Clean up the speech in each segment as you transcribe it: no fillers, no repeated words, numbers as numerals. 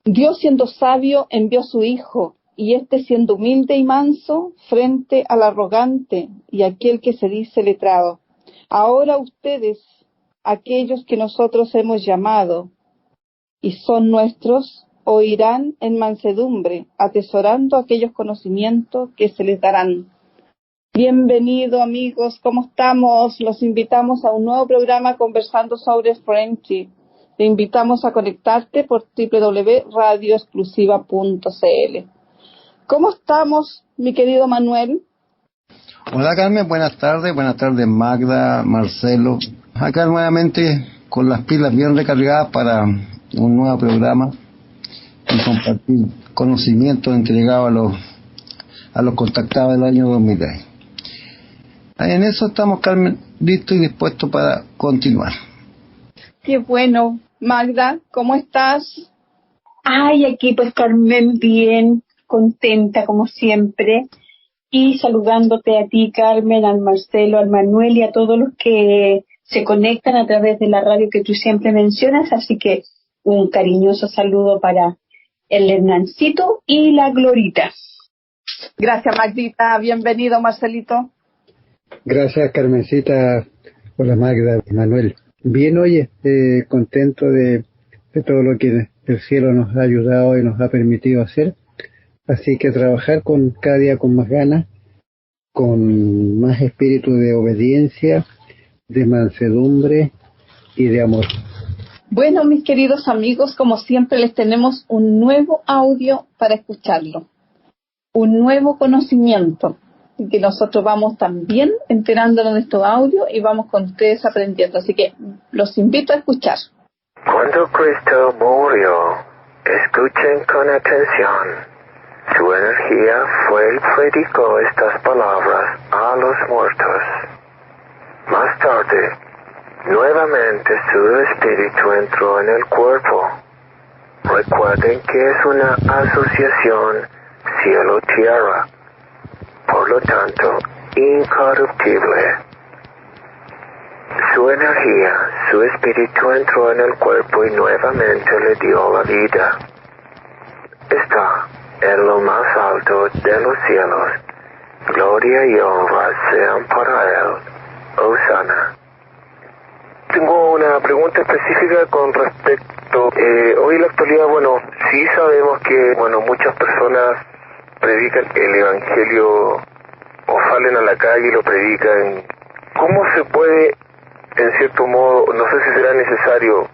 Dios, siendo sabio, envió a su Hijo, y éste, siendo humilde y manso, frente al arrogante y aquel que se dice letrado. Ahora ustedes, aquellos que nosotros hemos llamado y son nuestros, oirán en mansedumbre, atesorando aquellos conocimientos que se les darán. Bienvenido, amigos, ¿cómo estamos? Los invitamos a un nuevo programa conversando sobre Friendship. Te invitamos a conectarte por www.radioexclusiva.cl. ¿Cómo estamos, mi querido Manuel? Hola, Carmen, buenas tardes Magda, Marcelo. Acá nuevamente con las pilas bien recargadas para un nuevo programa y compartir conocimientos entregados a los contactados del año 2010. En eso estamos, Carmen, listos y dispuestos para continuar. Qué bueno. Magda, ¿cómo estás? Ay, aquí pues, Carmen, bien, contenta como siempre, y saludándote a ti, Carmen, al Marcelo, al Manuel y a todos los que se conectan a través de la radio que tú siempre mencionas, así que un cariñoso saludo para el Hernancito y la Glorita. Gracias, Magdita. Bienvenido, Marcelito. Gracias, Carmencita. Hola, Magda, Manuel. Bien, oye, contento de todo lo que el cielo nos ha ayudado y nos ha permitido hacer. Así que trabajar cada día con más ganas, con más espíritu de obediencia, de mansedumbre y de amor. Bueno, mis queridos amigos, como siempre les tenemos un nuevo audio para escucharlo, un nuevo conocimiento, que nosotros vamos también enterándonos de estos audios y vamos con ustedes aprendiendo, así que los invito a escuchar. Cuando Cristo murió, escuchen con atención. Su energía fue y predicó estas palabras a los muertos. Más tarde, nuevamente su espíritu entró en el cuerpo. Recuerden que es una asociación cielo-tierra, por lo tanto, incorruptible. Su energía, su espíritu entró en el cuerpo y nuevamente le dio la vida. Está en lo más alto de los cielos. Gloria y honra sean para él. Hosana. Tengo una pregunta específica con respecto, hoy en la actualidad, sí sabemos que, muchas personas predican el evangelio o salen a la calle y lo predican. ¿Cómo se puede, en cierto modo, no sé si será necesario,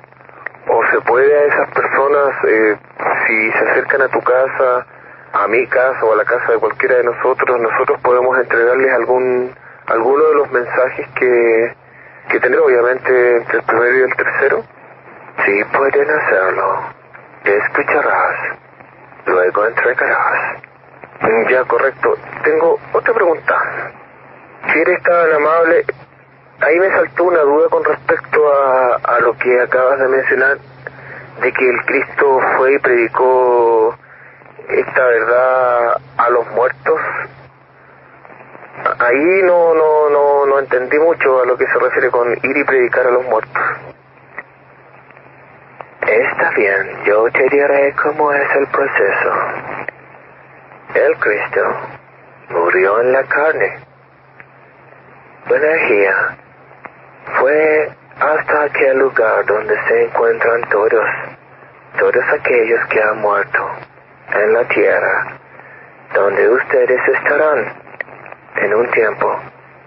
o se puede a esas personas, si se acercan a tu casa, a mi casa o a la casa de cualquiera de nosotros podemos entregarles alguno de los mensajes que tenemos, obviamente, entre el primero y el tercero? Sí, pueden hacerlo. Escucharás, luego entregarás. Ya, correcto. Tengo otra pregunta. Si eres tan amable, ahí me saltó una duda con respecto a lo que acabas de mencionar, de que el Cristo fue y predicó esta verdad a los muertos. Ahí no entendí mucho a lo que se refiere con ir y predicar a los muertos. Está bien, yo te diré cómo es el proceso. El Cristo murió en la carne. Su energía fue hasta aquel lugar donde se encuentran todos aquellos que han muerto en la tierra, donde ustedes estarán en un tiempo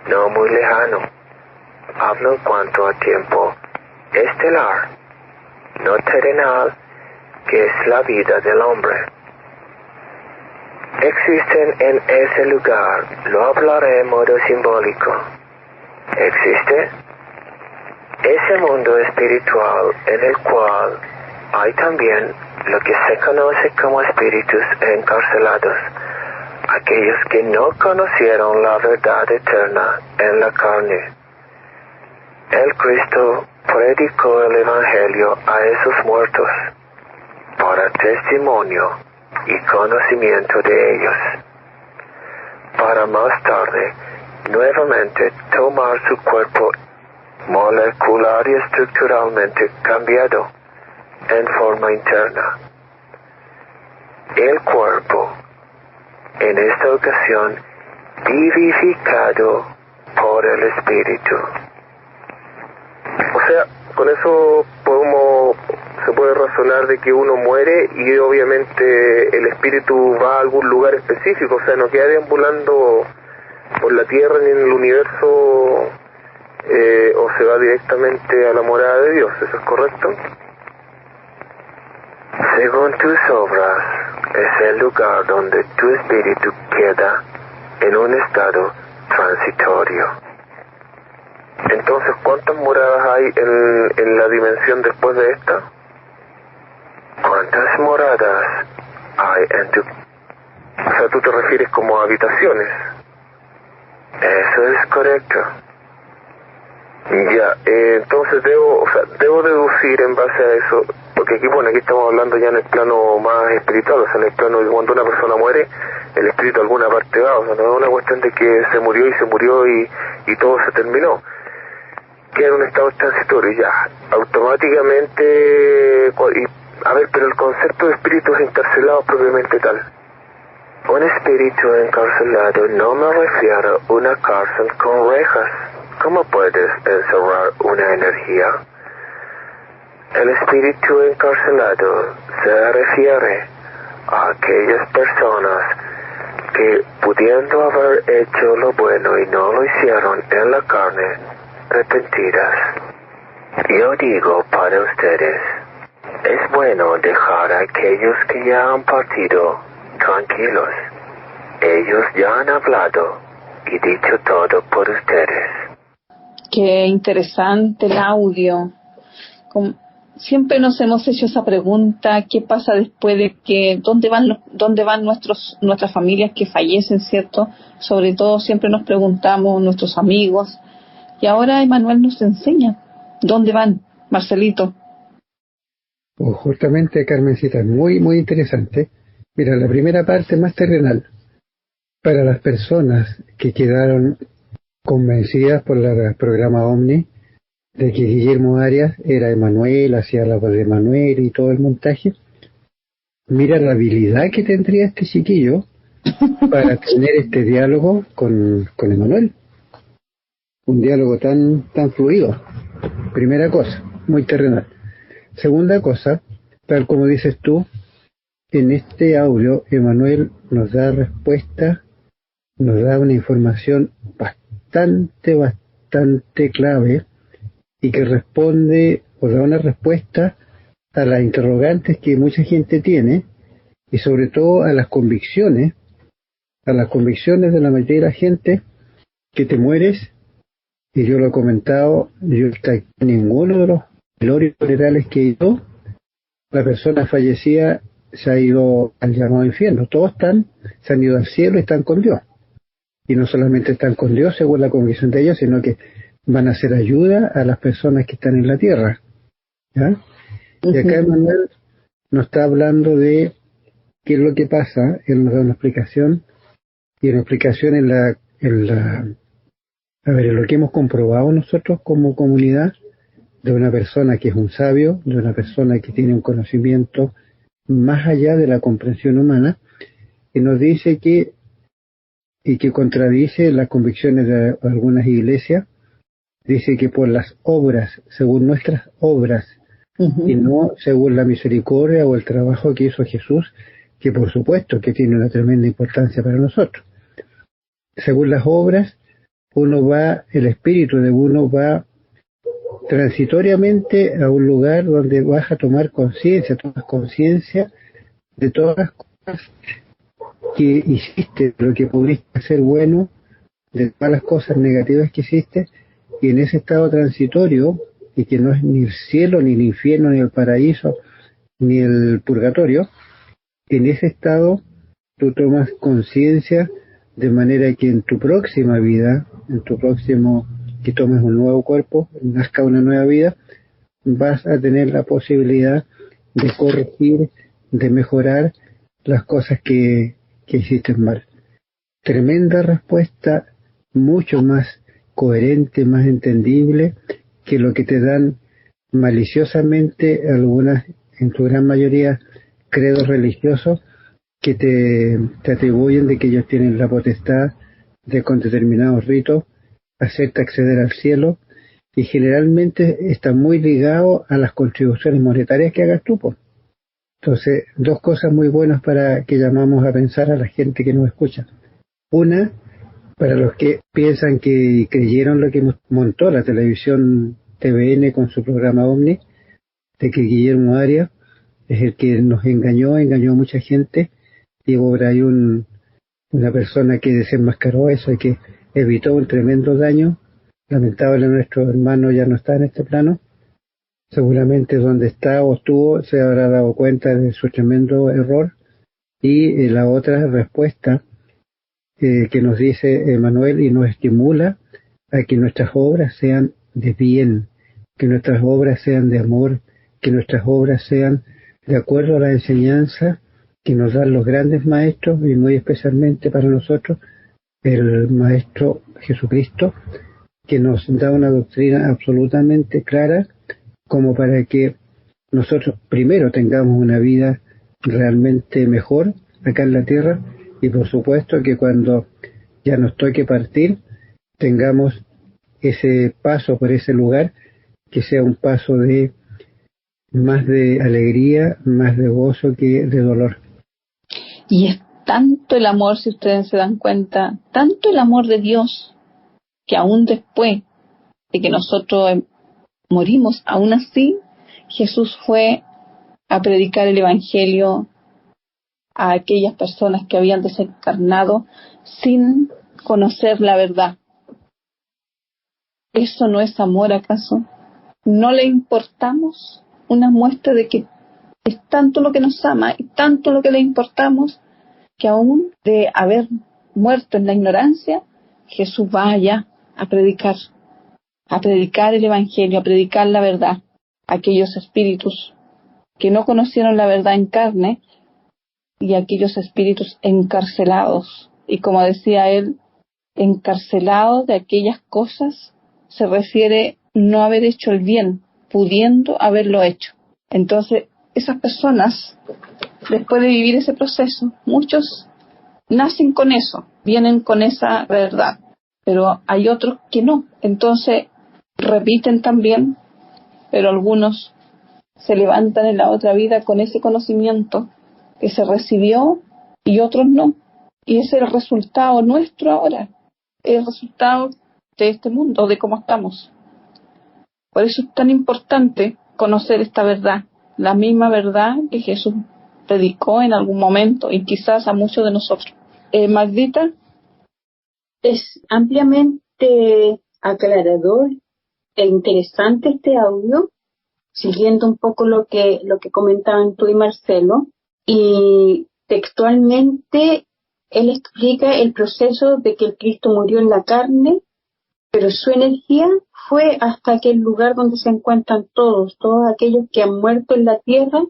no muy lejano. Hablo en cuanto a tiempo estelar, no terrenal, que es la vida del hombre. Existen en ese lugar, lo hablaré en modo simbólico. Existe ese mundo espiritual en el cual hay también lo que se conoce como espíritus encarcelados, aquellos que no conocieron la verdad eterna en la carne. El Cristo predicó el Evangelio a esos muertos para testimonio y conocimiento de ellos, para más tarde nuevamente tomar su cuerpo molecular y estructuralmente cambiado en forma interna, el cuerpo, en esta ocasión vivificado por el Espíritu. O sea, con eso se puede razonar de que uno muere y obviamente el espíritu va a algún lugar específico, o sea, no queda deambulando por la tierra ni en el universo, o se va directamente a la morada de Dios. ¿Eso es correcto? Según tus obras, es el lugar donde tu espíritu queda en un estado transitorio. Entonces, ¿cuántas moradas hay en la dimensión después de esta? ¿Cuántas moradas hay en tu... O sea, tú te refieres como a habitaciones. Eso es correcto. Ya, entonces debo deducir en base a eso, porque aquí estamos hablando ya en el plano más espiritual, o sea, en el plano de cuando una persona muere, el espíritu a alguna parte va, o sea, no es una cuestión de que se murió y todo se terminó. Queda en un estado transitorio, ya, automáticamente, pero el concepto de espíritus encarcelados propiamente tal. Un espíritu encarcelado no me refiero a una cárcel con rejas. ¿Cómo puedes encerrar una energía? El espíritu encarcelado se refiere a aquellas personas que, pudiendo haber hecho lo bueno y no lo hicieron en la carne, arrepentidas. Yo digo para ustedes, es bueno dejar a aquellos que ya han partido tranquilos. Ellos ya han hablado y dicho todo por ustedes. Qué interesante el audio. Siempre nos hemos hecho esa pregunta: ¿qué pasa después de que, dónde van nuestras familias que fallecen, cierto? Sobre todo siempre nos preguntamos, nuestros amigos, y ahora Emmanuel nos enseña dónde van. Marcelito. Justamente, Carmencita, muy muy interesante. Mira, la primera parte más terrenal, para las personas que quedaron convencidas por el programa Omni de que Guillermo Arias era Emmanuel, hacía la voz de Emmanuel y todo el montaje. Mira la habilidad que tendría este chiquillo para tener este diálogo con Emmanuel. Un diálogo tan fluido. Primera cosa, muy terrenal. Segunda cosa, tal como dices tú, en este audio Emmanuel nos da respuesta, nos da una información bastante clave y que responde o da una respuesta a las interrogantes que mucha gente tiene y sobre todo a las convicciones de la mayoría de la gente, que te mueres, y yo lo he comentado, yo en ninguno de los velorios funerales que he ido, la persona fallecida se ha ido al llamado infierno. Todos se han ido al cielo y están con Dios. Y no solamente están con Dios según la convicción de ellos, sino que van a hacer ayuda a las personas que están en la tierra. ¿Ya? Y acá Emmanuel nos está hablando de qué es lo que pasa. Él nos da una explicación, y una explicación en lo que hemos comprobado nosotros como comunidad, de una persona que es un sabio, de una persona que tiene un conocimiento más allá de la comprensión humana, y nos dice que contradice las convicciones de algunas iglesias. Dice que por las obras, según nuestras obras, y no según la misericordia o el trabajo que hizo Jesús, que por supuesto que tiene una tremenda importancia para nosotros. Según las obras, el espíritu de uno va transitoriamente a un lugar donde vas a tomar conciencia, tomas conciencia de todas las cosas que hiciste, de lo que pudiste hacer bueno, de todas las cosas negativas que hiciste, y en ese estado transitorio, y que no es ni el cielo, ni el infierno, ni el paraíso, ni el purgatorio, en ese estado tú tomas conciencia, de manera que en tu próxima vida, que tomes un nuevo cuerpo, nazca una nueva vida, vas a tener la posibilidad de corregir, de mejorar las cosas que hiciste mal. Tremenda respuesta, mucho más coherente, más entendible que lo que te dan maliciosamente algunas, en su gran mayoría, credos religiosos, que te atribuyen de que ellos tienen la potestad de, con determinados ritos, hacerte acceder al cielo, y generalmente está muy ligado a las contribuciones monetarias que hagas tú, po. Entonces, dos cosas muy buenas para que llamamos a pensar a la gente que nos escucha. Una, para los que piensan que creyeron lo que montó la televisión TVN con su programa Omni, de que Guillermo Arias es el que nos engañó a mucha gente, y por ahí una persona que desenmascaró eso y que evitó un tremendo daño. Lamentable, nuestro hermano ya no está en este plano. Seguramente donde está o estuvo se habrá dado cuenta de su tremendo error. Y la otra respuesta que nos dice Manuel y nos estimula a que nuestras obras sean de bien, que nuestras obras sean de amor, que nuestras obras sean de acuerdo a la enseñanza que nos dan los grandes maestros, y muy especialmente para nosotros el Maestro Jesucristo, que nos da una doctrina absolutamente clara como para que nosotros primero tengamos una vida realmente mejor acá en la tierra, y por supuesto que cuando ya nos toque partir tengamos ese paso por ese lugar que sea un paso de más de alegría, más de gozo que de dolor. Y es tanto el amor, si ustedes se dan cuenta, tanto el amor de Dios, que aún después de que nosotros morimos, aún así Jesús fue a predicar el Evangelio a aquellas personas que habían desencarnado sin conocer la verdad. ¿Eso no es amor acaso? ¿No le importamos? Una muestra de que es tanto lo que nos ama y tanto lo que le importamos, que aún de haber muerto en la ignorancia, Jesús va allá a predicar el Evangelio, a predicar la verdad a aquellos espíritus que no conocieron la verdad en carne, y aquellos espíritus encarcelados. Y como decía él, encarcelados de aquellas cosas se refiere no haber hecho el bien, pudiendo haberlo hecho. Entonces, esas personas, después de vivir ese proceso, muchos nacen con eso, vienen con esa verdad, pero hay otros que no. Entonces, repiten también, pero algunos se levantan en la otra vida con ese conocimiento que se recibió y otros no. Y ese es el resultado nuestro ahora, el resultado de este mundo, de cómo estamos. Por eso es tan importante conocer esta verdad, la misma verdad que Jesús predicó en algún momento y quizás a muchos de nosotros. Magdita. Es ampliamente aclarador e interesante este audio, siguiendo un poco lo que comentaban tú y Marcelo, y textualmente él explica el proceso de que el Cristo murió en la carne, pero su energía fue hasta aquel lugar donde se encuentran todos aquellos que han muerto en la tierra,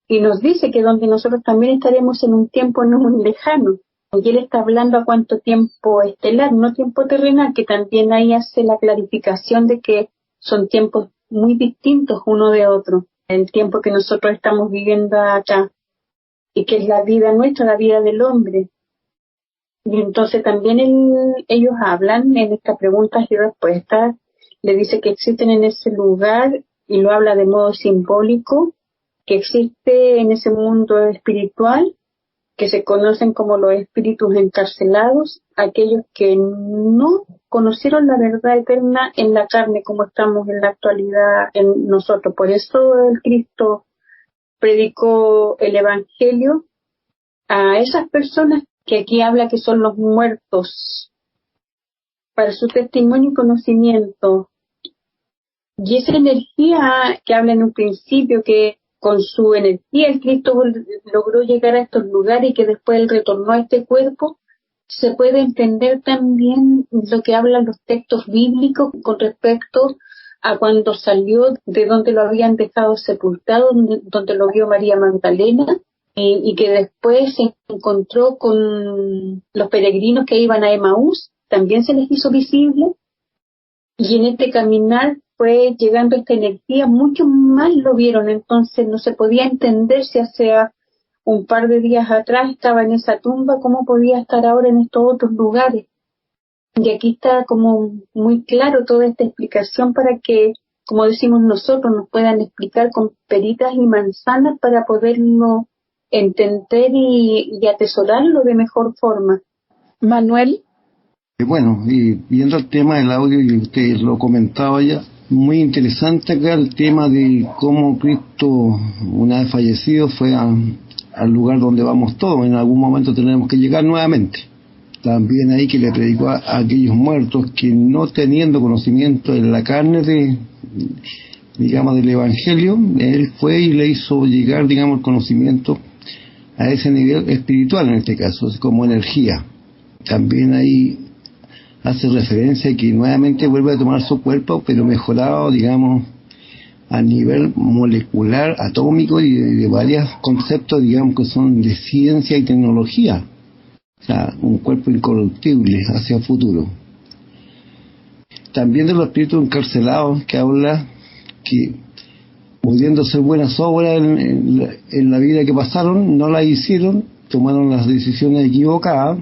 y nos dice que donde nosotros también estaremos en un tiempo no muy lejano. Y él está hablando a cuánto tiempo estelar, no tiempo terrenal, que también ahí hace la clarificación de que son tiempos muy distintos uno de otro. El tiempo que nosotros estamos viviendo acá, y que es la vida nuestra, la vida del hombre. Y entonces también ellos hablan en estas preguntas y respuestas, le dice que existen en ese lugar, y lo habla de modo simbólico, que existe en ese mundo espiritual, que se conocen como los espíritus encarcelados, aquellos que no conocieron la verdad eterna en la carne como estamos en la actualidad en nosotros. Por eso el Cristo predicó el Evangelio a esas personas que aquí habla que son los muertos, para su testimonio y conocimiento. Y esa energía que habla en un principio, que con su energía el Cristo logró llegar a estos lugares y que después él retornó a este cuerpo, se puede entender también lo que hablan los textos bíblicos con respecto a cuando salió de donde lo habían dejado sepultado, donde lo vio María Magdalena, y que después se encontró con los peregrinos que iban a Emaús, también se les hizo visible, y en este caminar fue llegando esta energía, muchos más lo vieron. Entonces no se podía entender si hacia un par de días atrás estaba en esa tumba, ¿cómo podía estar ahora en estos otros lugares? Y aquí está como muy claro toda esta explicación para que, como decimos nosotros, nos puedan explicar con peritas y manzanas para poderlo entender y atesorarlo de mejor forma. Manuel. Bueno, y viendo el tema del audio, y usted lo comentaba ya, muy interesante acá el tema de cómo Cristo, una vez fallecido, fue al lugar donde vamos todos. En algún momento tenemos que llegar nuevamente. También ahí que le predicó a aquellos muertos que, no teniendo conocimiento en la carne digamos, del Evangelio, él fue y le hizo llegar, digamos, el conocimiento a ese nivel espiritual, en este caso, es como energía. También ahí hace referencia a que nuevamente vuelve a tomar su cuerpo, pero mejorado, digamos, a nivel molecular, atómico, y de varios conceptos, digamos, que son de ciencia y tecnología. O sea, un cuerpo incorruptible hacia el futuro. También de los espíritus encarcelados, que habla que, pudiendo hacer buenas obras en la vida que pasaron, no las hicieron, tomaron las decisiones equivocadas,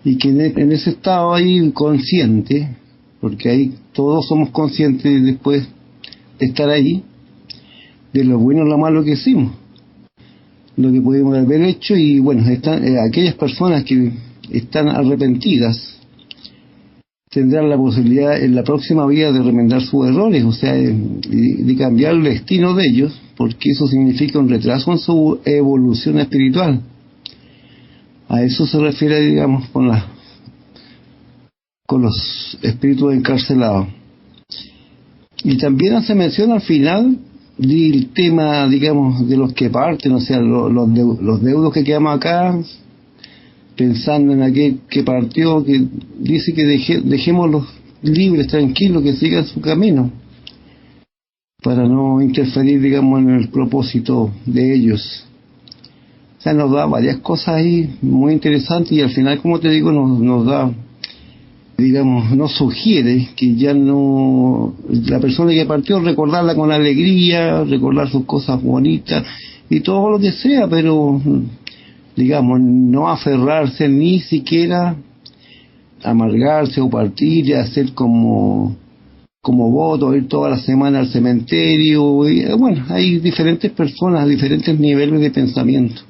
y que en ese estado ahí consciente, porque ahí todos somos conscientes después de estar ahí, de lo bueno o lo malo que hicimos, lo que pudimos haber hecho. Y bueno, aquellas personas que están arrepentidas tendrán la posibilidad en la próxima vida de remendar sus errores, o sea, de cambiar el destino de ellos, porque eso significa un retraso en su evolución espiritual. A eso se refiere, digamos, con los espíritus encarcelados. Y también hace mención al final del tema, digamos, de los que parten, o sea, los deudos que quedamos acá, pensando en aquel que partió, que dice que dejémoslos libres, tranquilos, que sigan su camino, para no interferir, digamos, en el propósito de ellos. O sea, nos da varias cosas ahí muy interesantes, y al final, como te digo, nos da, digamos, nos sugiere que ya no, la persona que partió, recordarla con alegría, recordar sus cosas bonitas y todo lo que sea, pero, digamos, no aferrarse, ni siquiera amargarse o partir y hacer como voto, ir toda la semana al cementerio. Y, bueno, hay diferentes personas, diferentes niveles de pensamiento.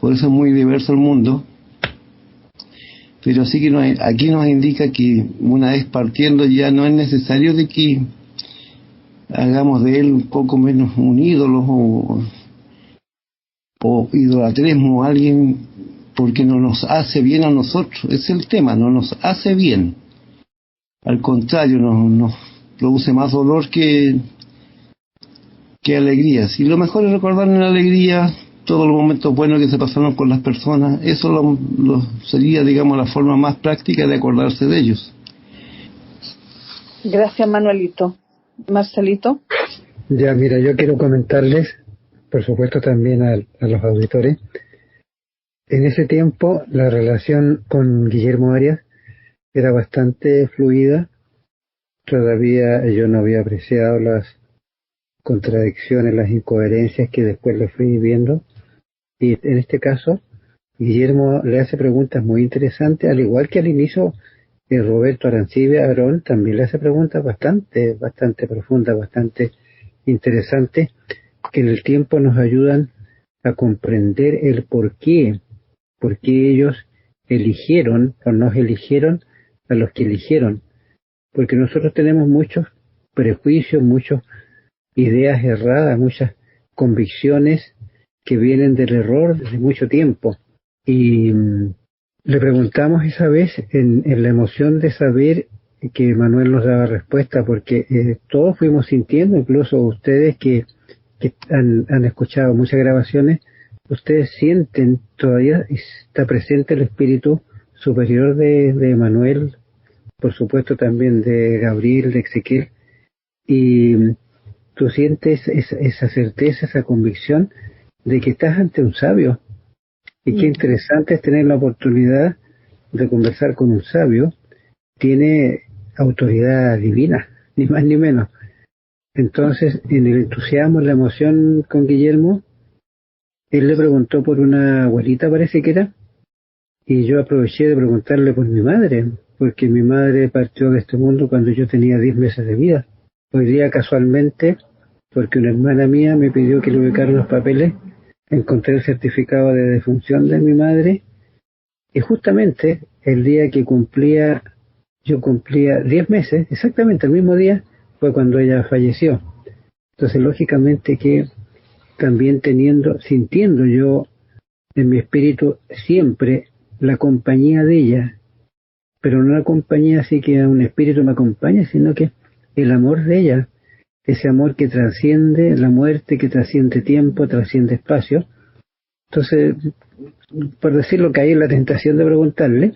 Por eso es muy diverso el mundo. Pero sí que aquí nos indica que una vez partiendo ya no es necesario de que hagamos de él un poco menos un ídolo o idolatremos a alguien, porque no nos hace bien a nosotros. Es el tema, no nos hace bien. Al contrario, nos produce más dolor que alegría. Si lo mejor es recordar en la alegría todos los momentos buenos que se pasaron con las personas, eso sería, digamos, la forma más práctica de acordarse de ellos. Gracias, Manuelito. Marcelito. Ya, mira, yo quiero comentarles, por supuesto también a los auditores, en ese tiempo la relación con Guillermo Arias era bastante fluida. Todavía yo no había apreciado las contradicciones, las incoherencias que después le fui viendo. Y en este caso, Guillermo le hace preguntas muy interesantes, al igual que al inicio Roberto Arancibia Aarón también le hace preguntas bastante profundas, bastante interesantes, que en el tiempo nos ayudan a comprender el por qué ellos eligieron o nos eligieron a los que eligieron, porque nosotros tenemos muchos prejuicios, muchas ideas erradas, muchas convicciones que vienen del error desde mucho tiempo. Y le preguntamos esa vez en la emoción de saber que Manuel nos daba respuesta, porque todos fuimos sintiendo, incluso ustedes que han escuchado muchas grabaciones, ustedes sienten todavía está presente el espíritu superior de Manuel, por supuesto también de Gabriel, de Ezequiel, y tú sientes esa certeza, esa convicción de que estás ante un sabio. Y qué interesante es tener la oportunidad de conversar con un sabio. Tiene autoridad divina, ni más ni menos. Entonces, en el entusiasmo, en la emoción con Guillermo, él le preguntó por una abuelita, parece que era, y yo aproveché de preguntarle por mi madre, porque mi madre partió de este mundo cuando yo tenía 10 meses de vida. Hoy día, casualmente, porque una hermana mía me pidió que le ubicara los papeles, encontré el certificado de defunción de mi madre, y justamente el día que yo cumplía 10 meses, exactamente el mismo día, fue cuando ella falleció. Entonces, lógicamente que también sintiendo yo en mi espíritu siempre la compañía de ella, pero no la compañía así que un espíritu me acompaña, sino que el amor de ella, ese amor que trasciende la muerte, que trasciende tiempo, trasciende espacio. Entonces, por decirlo, caí en la tentación de preguntarle,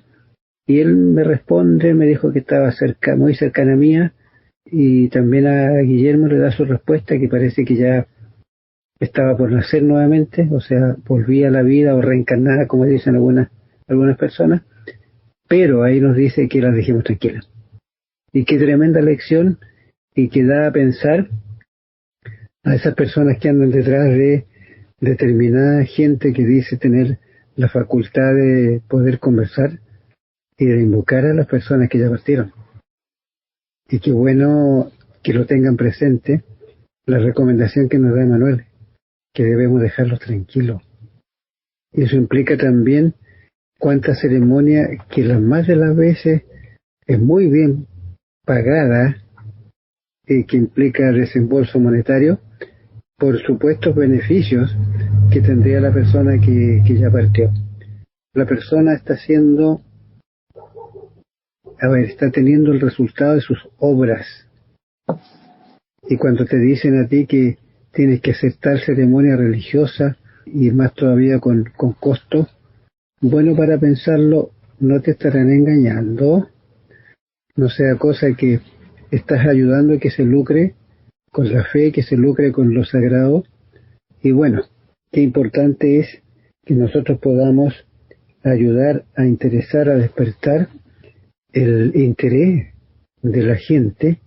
y él me responde, me dijo que estaba muy cercana mía, y también a Guillermo le da su respuesta, que parece que ya estaba por nacer nuevamente, o sea, volvía a la vida o reencarnada, como dicen algunas personas, pero ahí nos dice que la dejemos tranquila. Y qué tremenda lección, y que da a pensar a esas personas que andan detrás de determinada gente que dice tener la facultad de poder conversar y de invocar a las personas que ya partieron. Y qué bueno que lo tengan presente, la recomendación que nos da Manuel, que debemos dejarlos tranquilos. Y eso implica también cuánta ceremonia, que las más de las veces es muy bien pagada, y que implica desembolso monetario por supuestos beneficios que tendría la persona que ya partió. La persona está teniendo el resultado de sus obras. Y cuando te dicen a ti que tienes que hacer tal ceremonia religiosa, y más todavía con costo, bueno, para pensarlo, no te estarán engañando, no sea cosa que estás ayudando a que se lucre con la fe, que se lucre con lo sagrado. Y bueno, qué importante es que nosotros podamos ayudar a interesar, a despertar el interés de la gente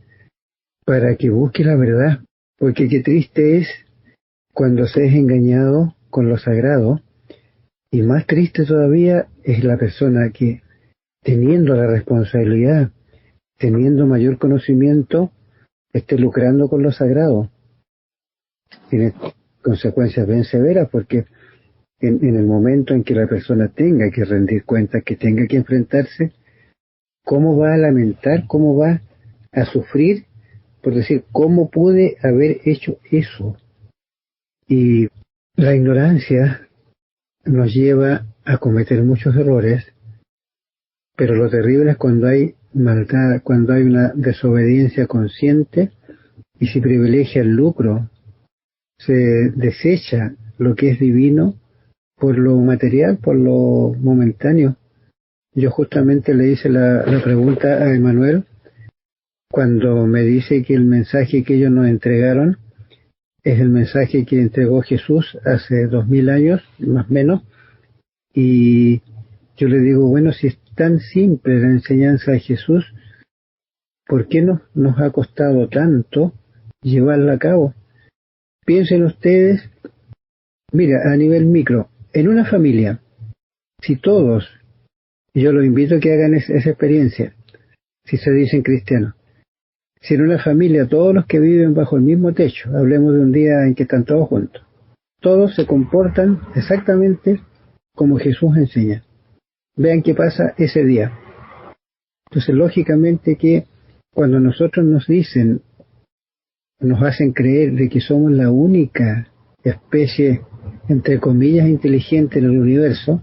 para que busque la verdad, porque qué triste es cuando se es engañado con lo sagrado, y más triste todavía es la persona que, teniendo la responsabilidad, teniendo mayor conocimiento, esté lucrando con lo sagrado. Tiene consecuencias bien severas, porque en el momento en que la persona tenga que rendir cuentas, que tenga que enfrentarse, ¿cómo va a lamentar? ¿Cómo va a sufrir? Por decir, ¿cómo pude haber hecho eso? Y la ignorancia nos lleva a cometer muchos errores, pero lo terrible es cuando hay maldad, cuando hay una desobediencia consciente y se privilegia el lucro, se desecha lo que es divino por lo material, por lo momentáneo. Yo justamente le hice la pregunta a Emanuel cuando me dice que el mensaje que ellos nos entregaron es el mensaje que entregó Jesús hace 2000 años, más o menos, y yo le digo, bueno, si es tan simple la enseñanza de Jesús, ¿por qué nos ha costado tanto llevarla a cabo? Piensen ustedes, mira, a nivel micro, en una familia, si todos, y yo los invito a que hagan esa experiencia, si se dicen cristianos, si en una familia todos los que viven bajo el mismo techo, hablemos de un día en que están todos juntos, todos se comportan exactamente como Jesús enseña, vean qué pasa ese día. Entonces, lógicamente que cuando nosotros nos hacen creer de que somos la única especie, entre comillas, inteligente en el universo,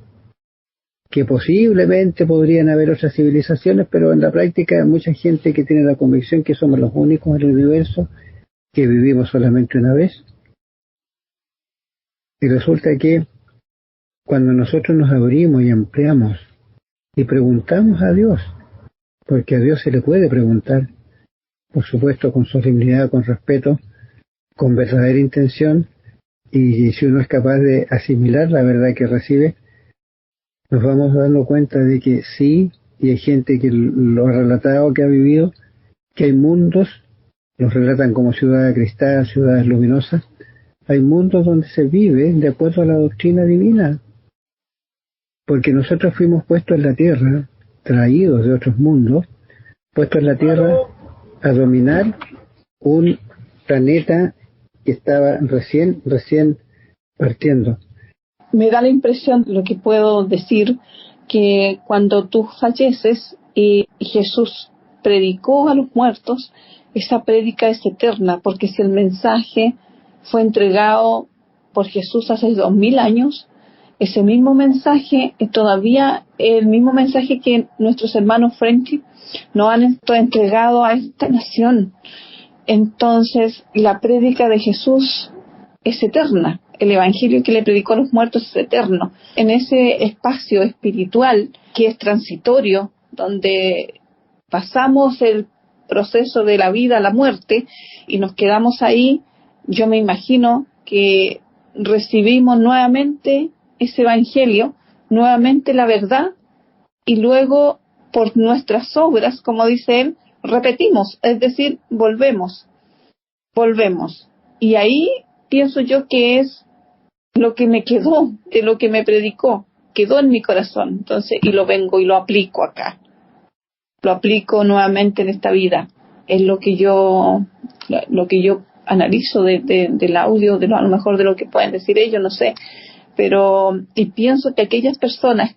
que posiblemente podrían haber otras civilizaciones, pero en la práctica hay mucha gente que tiene la convicción que somos los únicos en el universo, que vivimos solamente una vez. Y resulta que cuando nosotros nos abrimos y ampliamos y preguntamos a Dios, porque a Dios se le puede preguntar, por supuesto con solemnidad, con respeto, con verdadera intención, y si uno es capaz de asimilar la verdad que recibe, nos vamos dando cuenta de que sí, y hay gente que lo ha relatado, que ha vivido, que hay mundos, los relatan como ciudades de cristal, ciudades luminosas, hay mundos donde se vive de acuerdo a la doctrina divina, porque nosotros fuimos puestos en la tierra, traídos de otros mundos, puestos en la tierra a dominar un planeta que estaba recién partiendo. Me da la impresión, lo que puedo decir, que cuando tú falleces y Jesús predicó a los muertos, esa prédica es eterna, porque si el mensaje fue entregado por Jesús hace 2000 años, ese mismo mensaje es todavía el mismo mensaje que nuestros hermanos Frenchy nos han entregado a esta nación. Entonces, la prédica de Jesús es eterna. El evangelio que le predicó a los muertos es eterno. En ese espacio espiritual que es transitorio, donde pasamos el proceso de la vida a la muerte y nos quedamos ahí, yo me imagino que recibimos nuevamente ese evangelio, nuevamente la verdad, y luego por nuestras obras, como dice él, repetimos, es decir, volvemos. Y ahí pienso yo que es lo que me quedó de lo que me predicó, quedó en mi corazón. Entonces, y lo vengo y lo aplico acá. Lo aplico nuevamente en esta vida. Es lo que yo analizo del audio, a lo mejor de lo que pueden decir ellos, no sé. Pero, y pienso que aquellas personas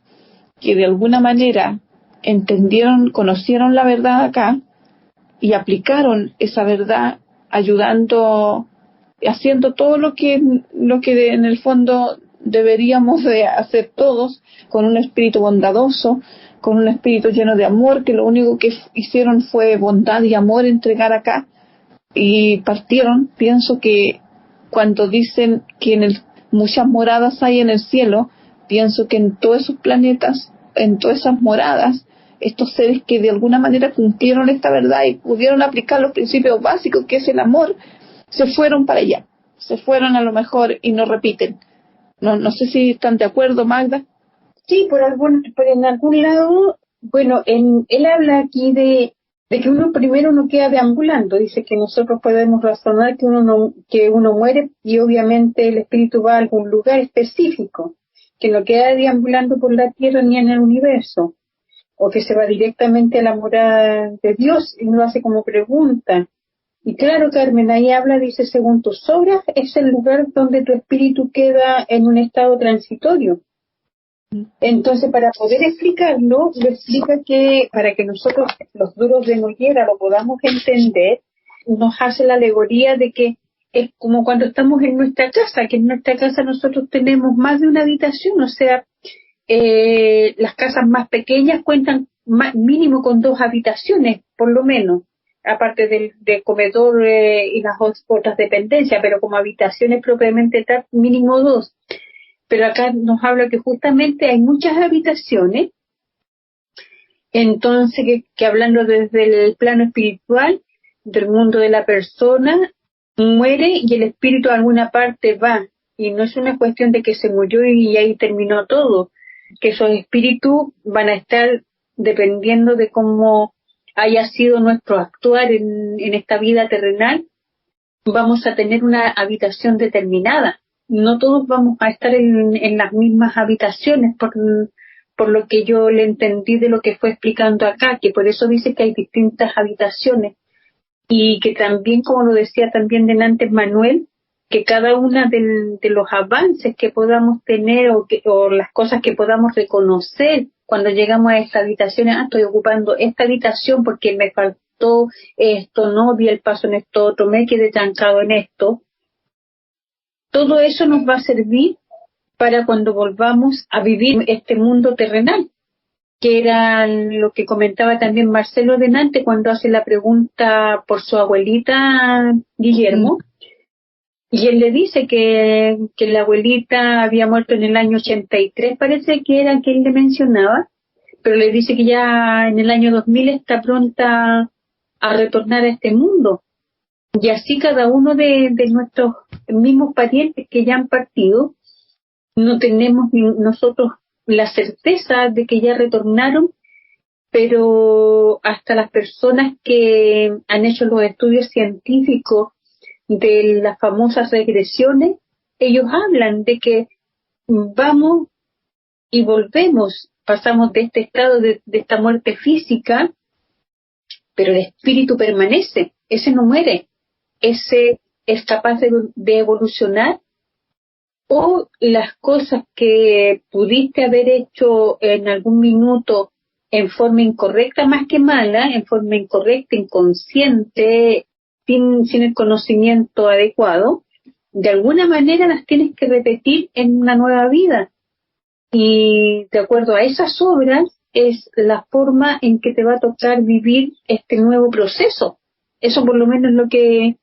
que de alguna manera entendieron, conocieron la verdad acá y aplicaron esa verdad, ayudando, haciendo todo lo que en el fondo deberíamos de hacer todos, con un espíritu bondadoso, con un espíritu lleno de amor, que lo único que hicieron fue bondad y amor entregar acá y partieron. Pienso que cuando dicen que muchas moradas hay en el cielo, pienso que en todos esos planetas, en todas esas moradas, estos seres que de alguna manera cumplieron esta verdad y pudieron aplicar los principios básicos, que es el amor, se fueron para allá, se fueron a lo mejor y no repiten. No sé si están de acuerdo, Magda. Sí, por en algún lado, bueno, él habla aquí de que uno primero no queda deambulando. Dice que nosotros podemos razonar que uno muere y obviamente el espíritu va a algún lugar específico, que no queda deambulando por la tierra ni en el universo, o que se va directamente a la morada de Dios y lo hace como pregunta. Y claro, Carmen, ahí habla, dice, según tus obras, es el lugar donde tu espíritu queda en un estado transitorio. Entonces, para poder explicarlo, lo explica que para que nosotros, los duros de Moliera, lo podamos entender, nos hace la alegoría de que es como cuando estamos en nuestra casa, que en nuestra casa nosotros tenemos más de una habitación, o sea, las casas más pequeñas cuentan mínimo con 2 habitaciones, por lo menos, aparte del comedor y las otras dependencias, pero como habitaciones propiamente tal, mínimo 2. Pero acá nos habla que justamente hay muchas habitaciones, entonces que hablando desde el plano espiritual, del mundo de la persona, muere y el espíritu a alguna parte va, y no es una cuestión de que se murió y ahí terminó todo, que esos espíritus van a estar dependiendo de cómo haya sido nuestro actuar en esta vida terrenal, vamos a tener una habitación determinada. No todos vamos a estar en las mismas habitaciones, por lo que yo le entendí de lo que fue explicando acá, que por eso dice que hay distintas habitaciones, y que también, como lo decía también delante Manuel, que cada una de los avances que podamos tener o las cosas que podamos reconocer cuando llegamos a esta habitación, estoy ocupando esta habitación porque me faltó esto, no di el paso en esto otro, me quedé trancado en esto. Todo eso nos va a servir para cuando volvamos a vivir este mundo terrenal, que era lo que comentaba también Marcelo delante cuando hace la pregunta por su abuelita Guillermo, y él le dice que la abuelita había muerto en el año 83, parece que era que él le mencionaba, pero le dice que ya en el año 2000 está pronta a retornar a este mundo. Y así cada uno de nuestros mismos parientes que ya han partido, no tenemos nosotros la certeza de que ya retornaron, pero hasta las personas que han hecho los estudios científicos de las famosas regresiones, ellos hablan de que vamos y volvemos, pasamos de este estado de esta muerte física, pero el espíritu permanece, ese no muere, ese es capaz de evolucionar, o las cosas que pudiste haber hecho en algún minuto en forma incorrecta, más que mala, en forma incorrecta, inconsciente, sin el conocimiento adecuado, de alguna manera las tienes que repetir en una nueva vida. Y de acuerdo a esas obras es la forma en que te va a tocar vivir este nuevo proceso. Eso por lo menos es lo que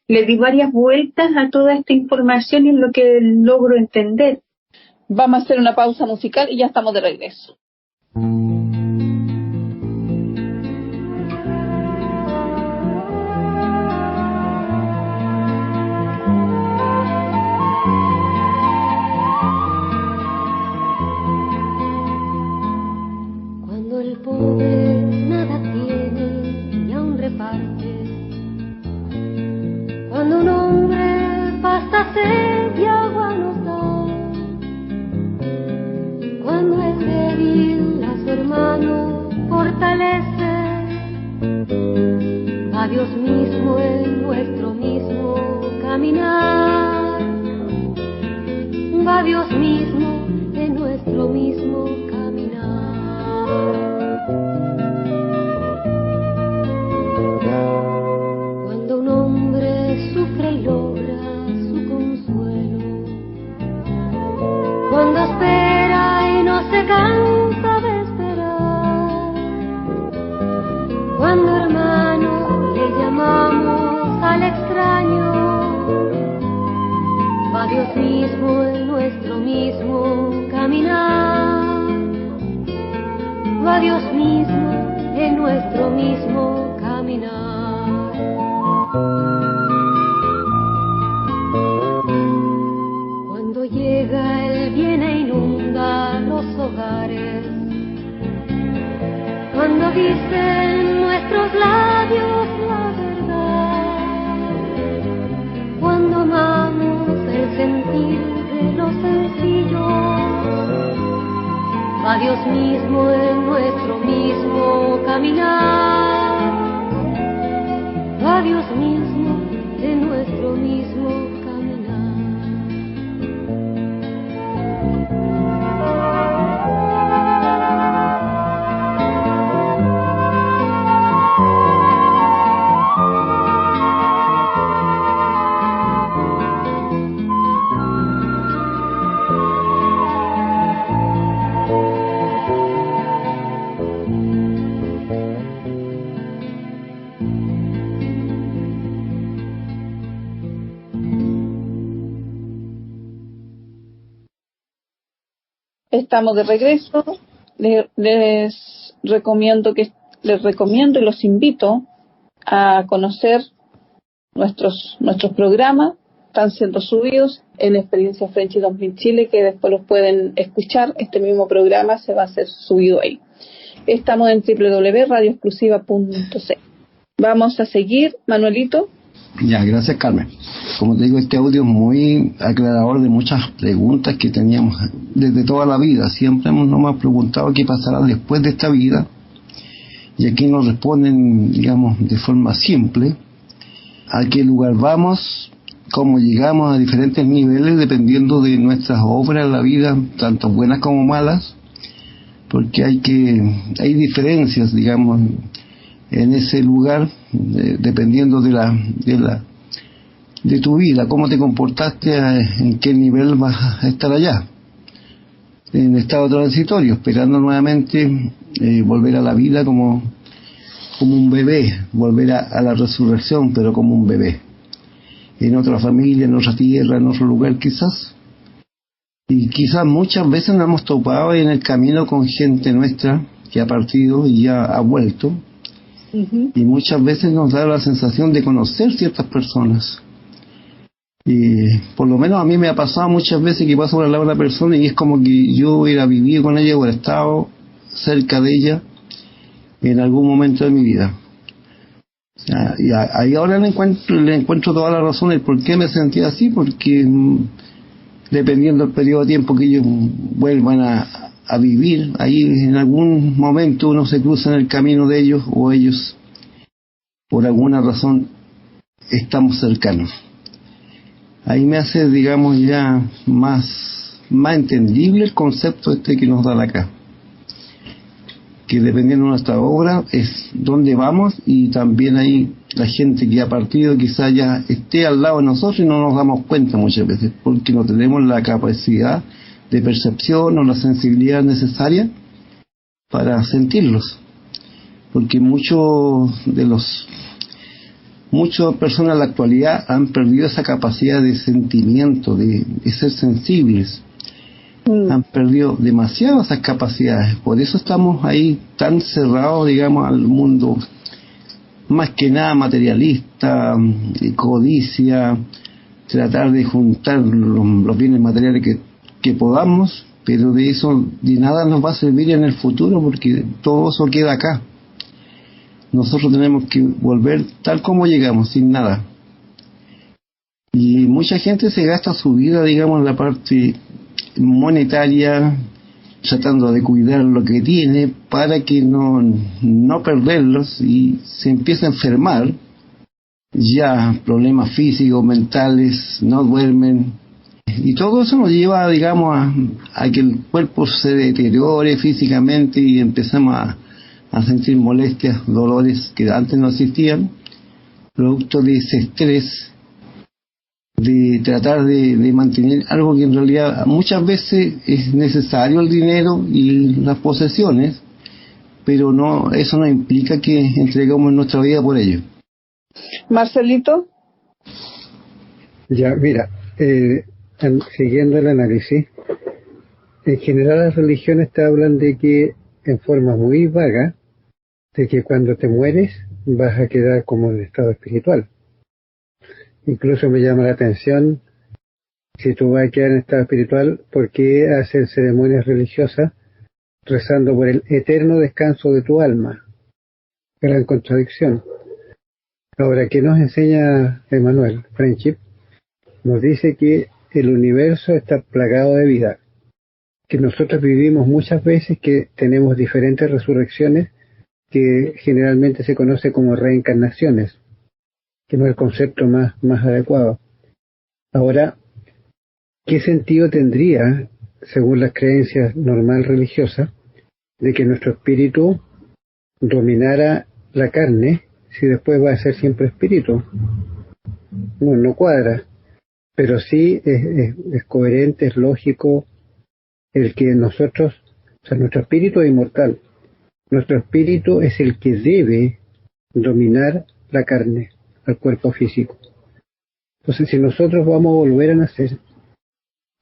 le di varias vueltas a toda esta información y es lo que logro entender. Vamos a hacer una pausa musical y ya estamos de regreso. Cuando el pobre nada tiene y aún reparte, cuando un hombre pasa sed y agua nos da, cuando es débil a su hermano fortalece, va Dios mismo en nuestro mismo caminar, va Dios mismo en nuestro mismo caminar. Cuando un hombre sufre y logra su consuelo, cuando espera y no se cansa de esperar, cuando hermano le llamamos al extraño, va Dios mismo en nuestro mismo caminar, va Dios mismo en nuestro mismo caminar. Cuando llega el bien e inunda los hogares, cuando dicen nuestros labios la verdad, cuando amamos el sentir de los sencillos, va Dios mismo en nuestro mismo caminar, va Dios mismo en nuestro mismo caminar. Estamos de regreso. Les recomiendo y los invito a conocer nuestros programas. Están siendo subidos en Experiencia Frenchy 2000 Chile, que después los pueden escuchar. Este mismo programa se va a hacer subido ahí. Estamos en www.radioexclusiva.c. Vamos a seguir, Manuelito. Ya, gracias, Carmen. Como te digo, este audio es muy aclarador de muchas preguntas que teníamos desde toda la vida. Siempre nos hemos preguntado qué pasará después de esta vida, y aquí nos responden, digamos, de forma simple, a qué lugar vamos, cómo llegamos a diferentes niveles dependiendo de nuestras obras en la vida, tanto buenas como malas, porque hay diferencias, digamos, en ese lugar, dependiendo de tu vida, cómo te comportaste, en qué nivel vas a estar allá, en estado transitorio, esperando nuevamente volver a la vida como un bebé, volver a la resurrección, pero como un bebé, en otra familia, en otra tierra, en otro lugar quizás. Y quizás muchas veces nos hemos topado en el camino con gente nuestra que ha partido y ya ha vuelto. Uh-huh. Y muchas veces nos da la sensación de conocer ciertas personas. Y por lo menos a mí me ha pasado muchas veces que paso por al lado de una persona y es como que yo hubiera vivido con ella, hubiera estado cerca de ella en algún momento de mi vida. O sea, y ahí ahora le encuentro toda la razón el por qué me sentía así, porque dependiendo del periodo de tiempo que ellos vuelvan a vivir, ahí en algún momento uno se cruza en el camino de ellos, o ellos por alguna razón estamos cercanos. Ahí me hace, digamos, ya más entendible el concepto que nos da acá, que dependiendo de nuestra obra es dónde vamos, y también ahí la gente que ha partido quizá ya esté al lado de nosotros y no nos damos cuenta muchas veces, porque no tenemos la capacidad de percepción o la sensibilidad necesaria para sentirlos, porque muchas personas en la actualidad han perdido esa capacidad de sentimiento, de ser sensibles. Han perdido demasiado esas capacidades, por eso estamos ahí tan cerrados, digamos, al mundo más que nada materialista, codicia, tratar de juntar los bienes materiales que podamos, pero de eso de nada nos va a servir en el futuro, porque todo eso queda acá. Nosotros tenemos que volver tal como llegamos, sin nada. Y mucha gente se gasta su vida, digamos, en la parte monetaria, tratando de cuidar lo que tiene para que no perderlos, y se empieza a enfermar, ya problemas físicos, mentales, no duermen, y todo eso nos lleva, digamos, a que el cuerpo se deteriore físicamente y empezamos a sentir molestias, dolores que antes no existían, producto de ese estrés de tratar de mantener algo que en realidad muchas veces es necesario, el dinero y las posesiones, pero eso no implica que entregamos nuestra vida por ello. Marcelito. Ya, mira, siguiendo el análisis, en general las religiones te hablan de que, en forma muy vaga, de que cuando te mueres vas a quedar como en estado espiritual. Incluso me llama la atención, si tú vas a quedar en estado espiritual, ¿por qué hacen ceremonias religiosas rezando por el eterno descanso de tu alma? Gran contradicción. Ahora, ¿qué nos enseña Emmanuel Friendship? Nos dice que el universo está plagado de vida, que nosotros vivimos muchas veces, que tenemos diferentes resurrecciones, que generalmente se conoce como reencarnaciones, que no es el concepto más adecuado. Ahora, ¿qué sentido tendría, según las creencias normal religiosas, de que nuestro espíritu dominara la carne si después va a ser siempre espíritu? No cuadra, pero sí es coherente, es lógico el que nosotros, o sea, nuestro espíritu es inmortal, nuestro espíritu es el que debe dominar la carne, al cuerpo físico. Entonces, si nosotros vamos a volver a nacer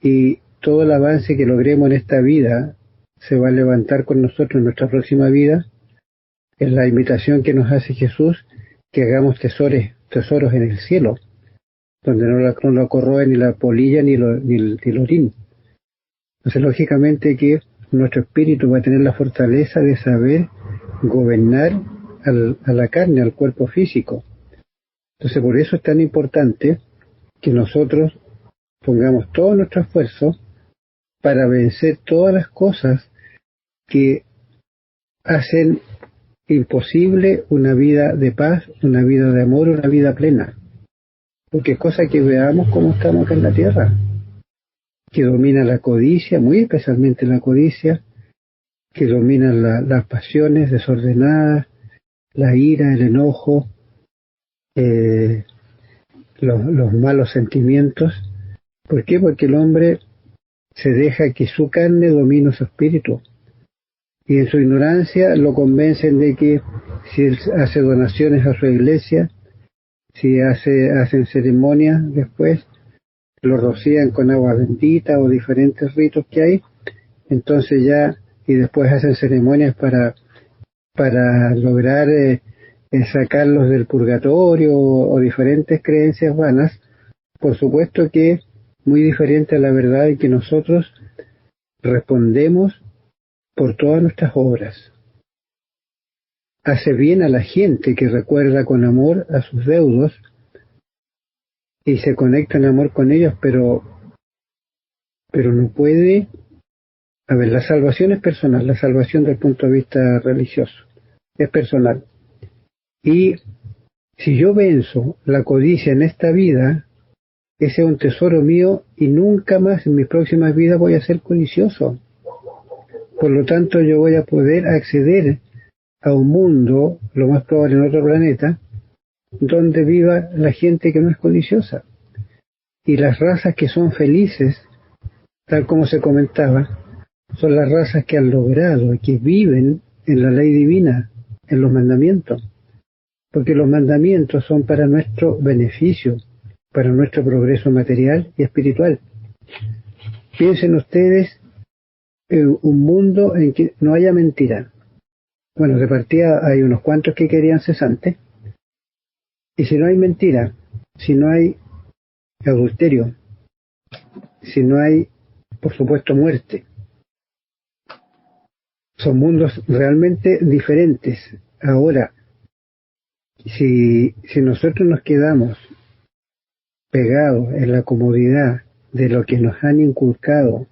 y todo el avance que logremos en esta vida se va a levantar con nosotros en nuestra próxima vida, es la invitación que nos hace Jesús, que hagamos tesoros en el cielo, donde no lo corroe ni la polilla ni el orín. Entonces, lógicamente que nuestro espíritu va a tener la fortaleza de saber gobernar a la carne, al cuerpo físico. Entonces, por eso es tan importante que nosotros pongamos todo nuestro esfuerzo para vencer todas las cosas que hacen imposible una vida de paz, una vida de amor, una vida plena. Porque es cosa que veamos cómo estamos acá en la tierra, que domina la codicia, muy especialmente la codicia, que dominan las pasiones desordenadas, la ira, el enojo, los malos sentimientos. ¿Por qué? Porque el hombre se deja que su carne domine su espíritu, y en su ignorancia lo convencen de que si él hace donaciones a su iglesia, si hacen ceremonias después, lo rocían con agua bendita o diferentes ritos que hay, entonces ya, y después hacen ceremonias para lograr sacarlos del purgatorio o diferentes creencias vanas. Por supuesto que muy diferente a la verdad, y que nosotros respondemos por todas nuestras obras. Hace bien a la gente que recuerda con amor a sus deudos y se conecta en amor con ellos, pero pero no puede. A ver, la salvación es personal, la salvación desde el punto de vista religioso es personal. Y si yo venzo la codicia en esta vida, ese es un tesoro mío y nunca más en mis próximas vidas voy a ser codicioso. Por lo tanto, yo voy a poder acceder a un mundo, lo más probable en otro planeta, donde viva la gente que no es codiciosa. Y las razas que son felices, tal como se comentaba, son las razas que han logrado, que viven en la ley divina, en los mandamientos. Porque los mandamientos son para nuestro beneficio, para nuestro progreso material y espiritual. Piensen ustedes en un mundo en que no haya mentira. Bueno, de partida hay unos cuantos que querían cesante. Y si no hay mentira, si no hay adulterio, si no hay, por supuesto, muerte, son mundos realmente diferentes. Ahora, si nosotros nos quedamos pegados en la comodidad de lo que nos han inculcado,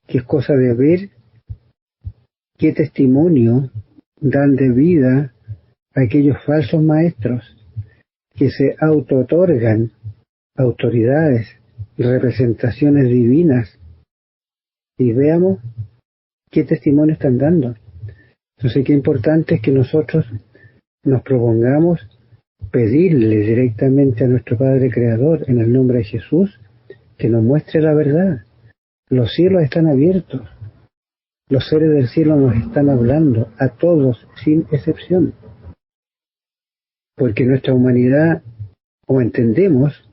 que es cosa de ver qué testimonio dan de vida a aquellos falsos maestros que se auto-otorgan autoridades, representaciones divinas, y veamos qué testimonio están dando. Entonces, qué importante es que nosotros nos propongamos pedirle directamente a nuestro Padre Creador, en el nombre de Jesús, que nos muestre la verdad. Los cielos están abiertos. Los seres del cielo nos están hablando, a todos, sin excepción. Porque nuestra humanidad, o entendemos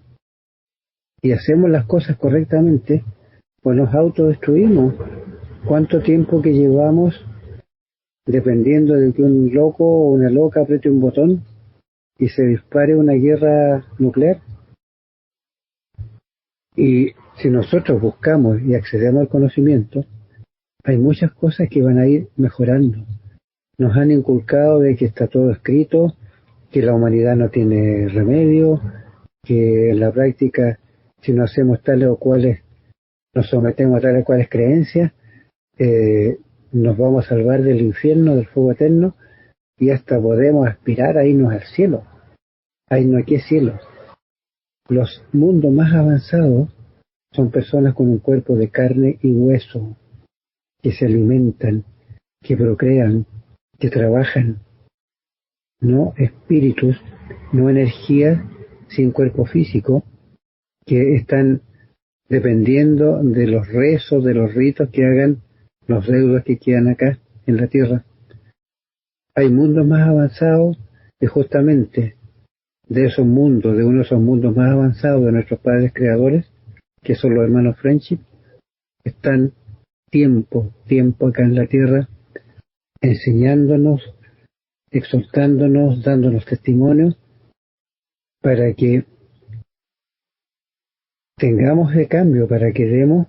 y hacemos las cosas correctamente, o nos autodestruimos. ¿Cuánto tiempo que llevamos dependiendo de que un loco o una loca apriete un botón y se dispare una guerra nuclear? Y si nosotros buscamos y accedemos al conocimiento, hay muchas cosas que van a ir mejorando. Nos han inculcado de que está todo escrito, que la humanidad no tiene remedio, que en la práctica, si no hacemos tales o cuales, nos sometemos a tales o cuales creencias, nos vamos a salvar del infierno, del fuego eterno, y hasta podemos aspirar a irnos al cielo. Ay, no, ¿qué cielo? Los mundos más avanzados son personas con un cuerpo de carne y hueso, que se alimentan, que procrean, que trabajan, no espíritus, no energías sin cuerpo físico, que están dependiendo de los rezos, de los ritos que hagan los deudos que quedan acá en la tierra. Hay mundos más avanzados y justamente de esos mundos, de uno de esos mundos más avanzados de nuestros padres creadores, que son los hermanos Friendship, están tiempo acá en la tierra, enseñándonos, exhortándonos, dándonos testimonios, para que tengamos ese cambio, para que demos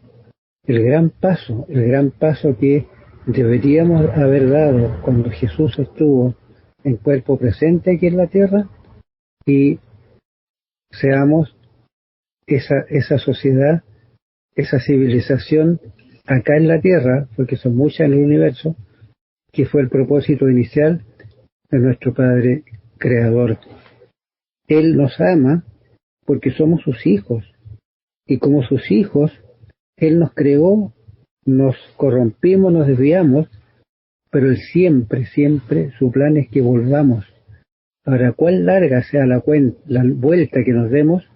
el gran paso que deberíamos haber dado cuando Jesús estuvo en cuerpo presente aquí en la tierra, y seamos esa sociedad, esa civilización acá en la tierra, porque son muchas en el universo, que fue el propósito inicial de nuestro Padre Creador. Él nos ama porque somos sus hijos, y como sus hijos, Él nos creó, nos corrompimos, nos desviamos, pero Él siempre, su plan es que volvamos. Ahora, cuán larga sea la vuelta que nos demos,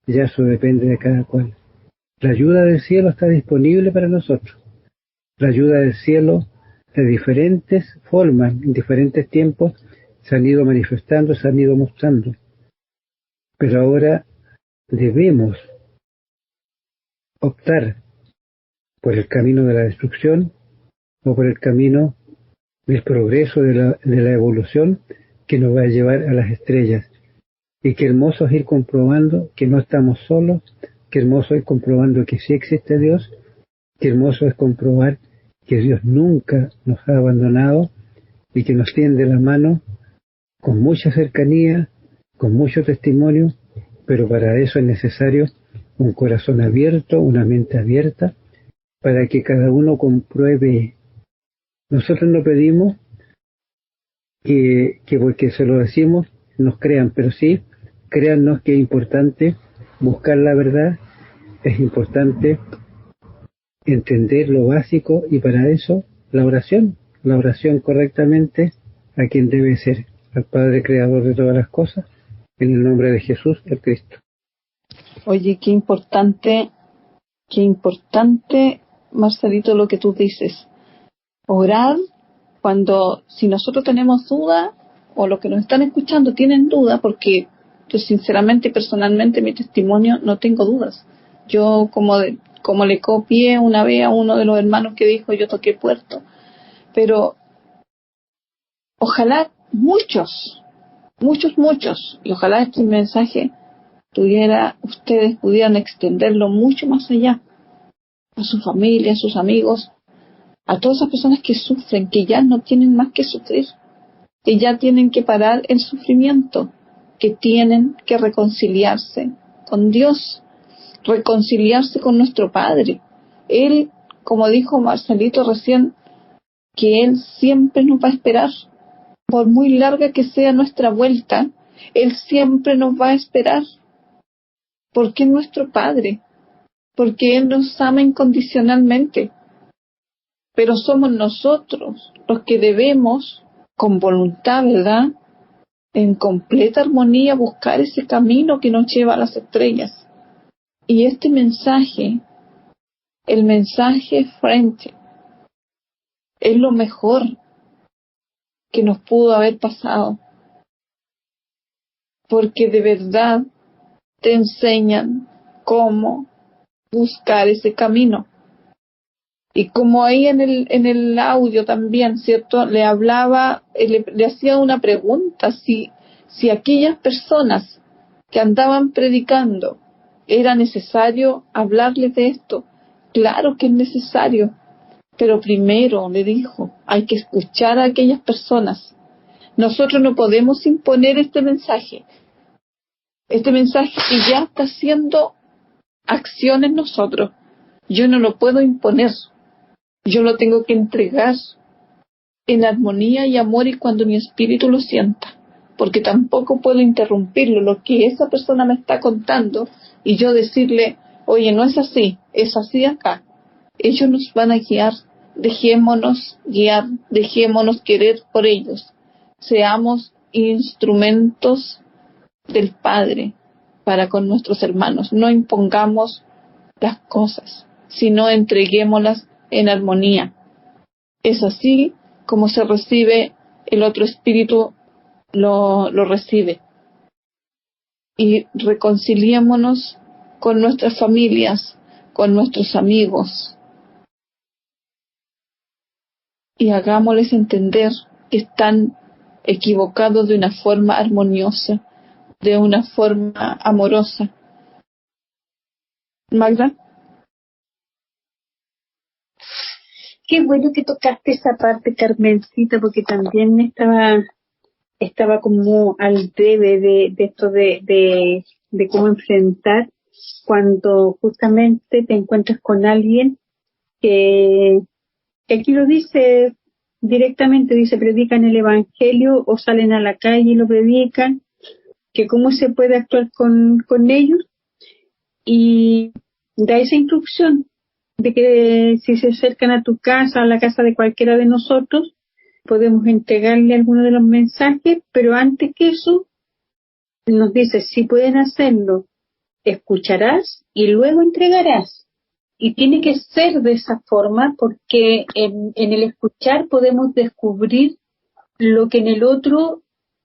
ya eso depende de cada cual. La ayuda del cielo está disponible para nosotros. La ayuda del cielo, de diferentes formas, en diferentes tiempos, se han ido manifestando, se han ido mostrando. Pero ahora debemos optar por el camino de la destrucción o por el camino del progreso, de la evolución, que nos va a llevar a las estrellas. Y qué hermoso es ir comprobando que no estamos solos, qué hermoso es comprobando que sí existe Dios, qué hermoso es comprobar que Dios nunca nos ha abandonado y que nos tiende la mano con mucha cercanía, con mucho testimonio, pero para eso es necesario un corazón abierto, una mente abierta, para que cada uno compruebe. Nosotros no pedimos que porque se lo decimos nos crean, pero sí, créannos que es importante buscar la verdad, es importante entender lo básico, y para eso la oración correctamente a quien debe ser, al Padre Creador de todas las cosas, en el nombre de Jesús, el Cristo. Oye, qué importante, Marcelito, lo que tú dices. Orar cuando, si nosotros tenemos duda, o los que nos están escuchando tienen duda, porque yo sinceramente y personalmente mi testimonio no tengo dudas. Yo como le copié una vez a uno de los hermanos que dijo yo toqué puerto, pero ojalá muchos, y ojalá este mensaje ustedes pudieran extenderlo mucho más allá, a su familia, a sus amigos, a todas esas personas que sufren, que ya no tienen más que sufrir, que ya tienen que parar el sufrimiento, que tienen que reconciliarse con Dios, reconciliarse con nuestro Padre. Él, como dijo Marcelito recién, que Él siempre nos va a esperar, por muy larga que sea nuestra vuelta, Él siempre nos va a esperar, porque es nuestro Padre, porque Él nos ama incondicionalmente. Pero somos nosotros los que debemos, con voluntad, ¿verdad?, en completa armonía, buscar ese camino que nos lleva a las estrellas. Y este mensaje, el mensaje frente, es lo mejor que nos pudo haber pasado, porque de verdad te enseñan cómo buscar ese camino. Y como ahí en el audio también, ¿cierto?, le hablaba, le hacía una pregunta, si aquellas personas que andaban predicando, era necesario hablarles de esto. Claro que es necesario, pero primero, le dijo, hay que escuchar a aquellas personas. Nosotros no podemos imponer este mensaje que ya está haciendo acción en nosotros. Yo no lo puedo imponer. Yo lo tengo que entregar en armonía y amor y cuando mi espíritu lo sienta, porque tampoco puedo interrumpirlo, lo que esa persona me está contando, y yo decirle, oye, no es así, es así acá. Ellos nos van a guiar, dejémonos guiar, dejémonos querer por ellos. Seamos instrumentos del Padre para con nuestros hermanos. No impongamos las cosas, sino entreguémoslas en armonía. Es así como se recibe, el otro espíritu lo recibe. Y reconciliémonos con nuestras familias, con nuestros amigos, y hagámosles entender que están equivocados de una forma armoniosa, de una forma amorosa. Magda. Qué bueno que tocaste esa parte, Carmencita, porque también estaba como al debe de esto de cómo enfrentar cuando justamente te encuentras con alguien que aquí lo dice directamente, dice, predican el evangelio o salen a la calle y lo predican, que cómo se puede actuar con ellos, y da esa instrucción de que si se acercan a tu casa, a la casa de cualquiera de nosotros, podemos entregarle alguno de los mensajes, pero antes que eso, nos dice, si pueden hacerlo, escucharás y luego entregarás. Y tiene que ser de esa forma, porque en el escuchar podemos descubrir lo que en el otro,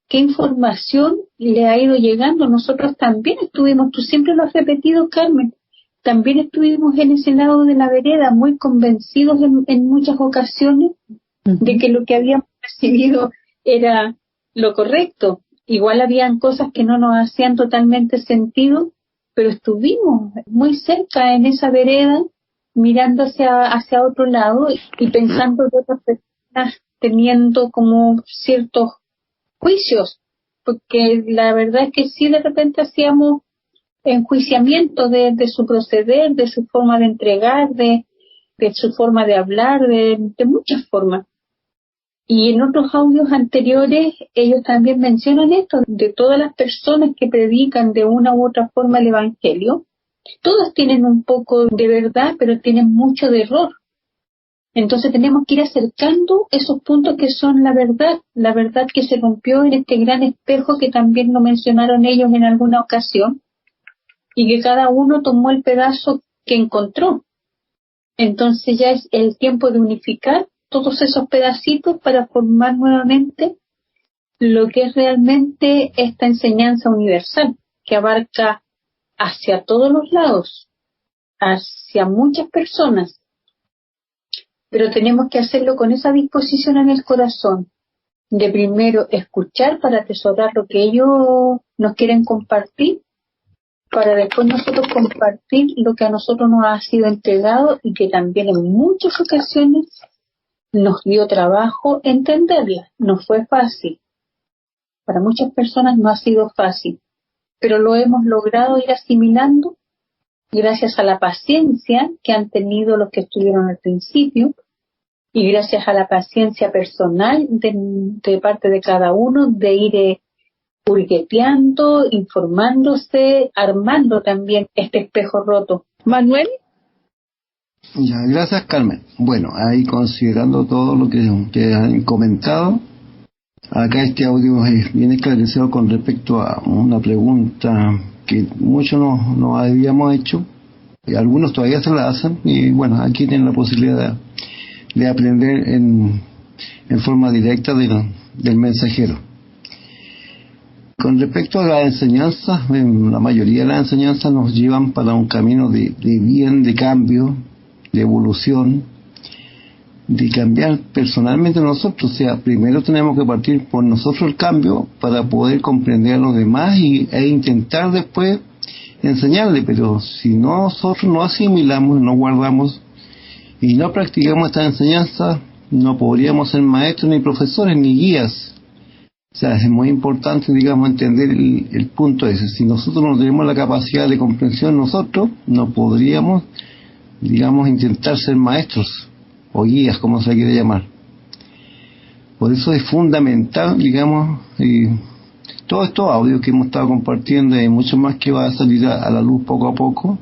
qué información le ha ido llegando. Nosotros también estuvimos, tú siempre lo has repetido, Carmen, también estuvimos en ese lado de la vereda, muy convencidos en muchas ocasiones de que lo que habíamos recibido era lo correcto. Igual habían cosas que no nos hacían totalmente sentido, pero estuvimos muy cerca en esa vereda, mirando hacia otro lado y pensando de otras personas, teniendo como ciertos juicios, porque la verdad es que sí, de repente hacíamos enjuiciamiento de su proceder, de su forma de entregar, de su forma de hablar, de muchas formas. Y en otros audios anteriores ellos también mencionan esto, de todas las personas que predican de una u otra forma el Evangelio, todas tienen un poco de verdad, pero tienen mucho de error. Entonces tenemos que ir acercando esos puntos que son la verdad que se rompió en este gran espejo que también lo mencionaron ellos en alguna ocasión, y que cada uno tomó el pedazo que encontró. Entonces ya es el tiempo de unificar todos esos pedacitos para formar nuevamente lo que es realmente esta enseñanza universal, que abarca hacia todos los lados, hacia muchas personas. Pero tenemos que hacerlo con esa disposición en el corazón, de primero escuchar para atesorar lo que ellos nos quieren compartir, para después nosotros compartir lo que a nosotros nos ha sido entregado y que también en muchas ocasiones nos dio trabajo entenderla. No fue fácil. Para muchas personas no ha sido fácil, pero lo hemos logrado ir asimilando gracias a la paciencia que han tenido los que estuvieron al principio y gracias a la paciencia personal de parte de cada uno de ir purgueteando, informándose, armando también este espejo roto. Manuel. Ya, gracias, Carmen. Bueno, ahí considerando todo lo que han comentado, acá este audio es bien esclarecido con respecto a una pregunta que muchos nos habíamos hecho, y algunos todavía se la hacen, y bueno, aquí tienen la posibilidad de aprender en forma directa del mensajero. Con respecto a la enseñanza, la mayoría de las enseñanzas nos llevan para un camino de bien, de cambio, de evolución, de cambiar personalmente nosotros. O sea, primero tenemos que partir por nosotros el cambio para poder comprender a los demás e intentar después enseñarle. Pero si nosotros no asimilamos, no guardamos y no practicamos esta enseñanza, no podríamos ser maestros, ni profesores, ni guías. O sea, es muy importante, digamos, entender el punto ese. Si nosotros no tenemos la capacidad de comprensión, nosotros no podríamos, digamos, intentar ser maestros o guías, como se quiere llamar. Por eso es fundamental, digamos, todos estos audios que hemos estado compartiendo y mucho más que va a salir a la luz poco a poco,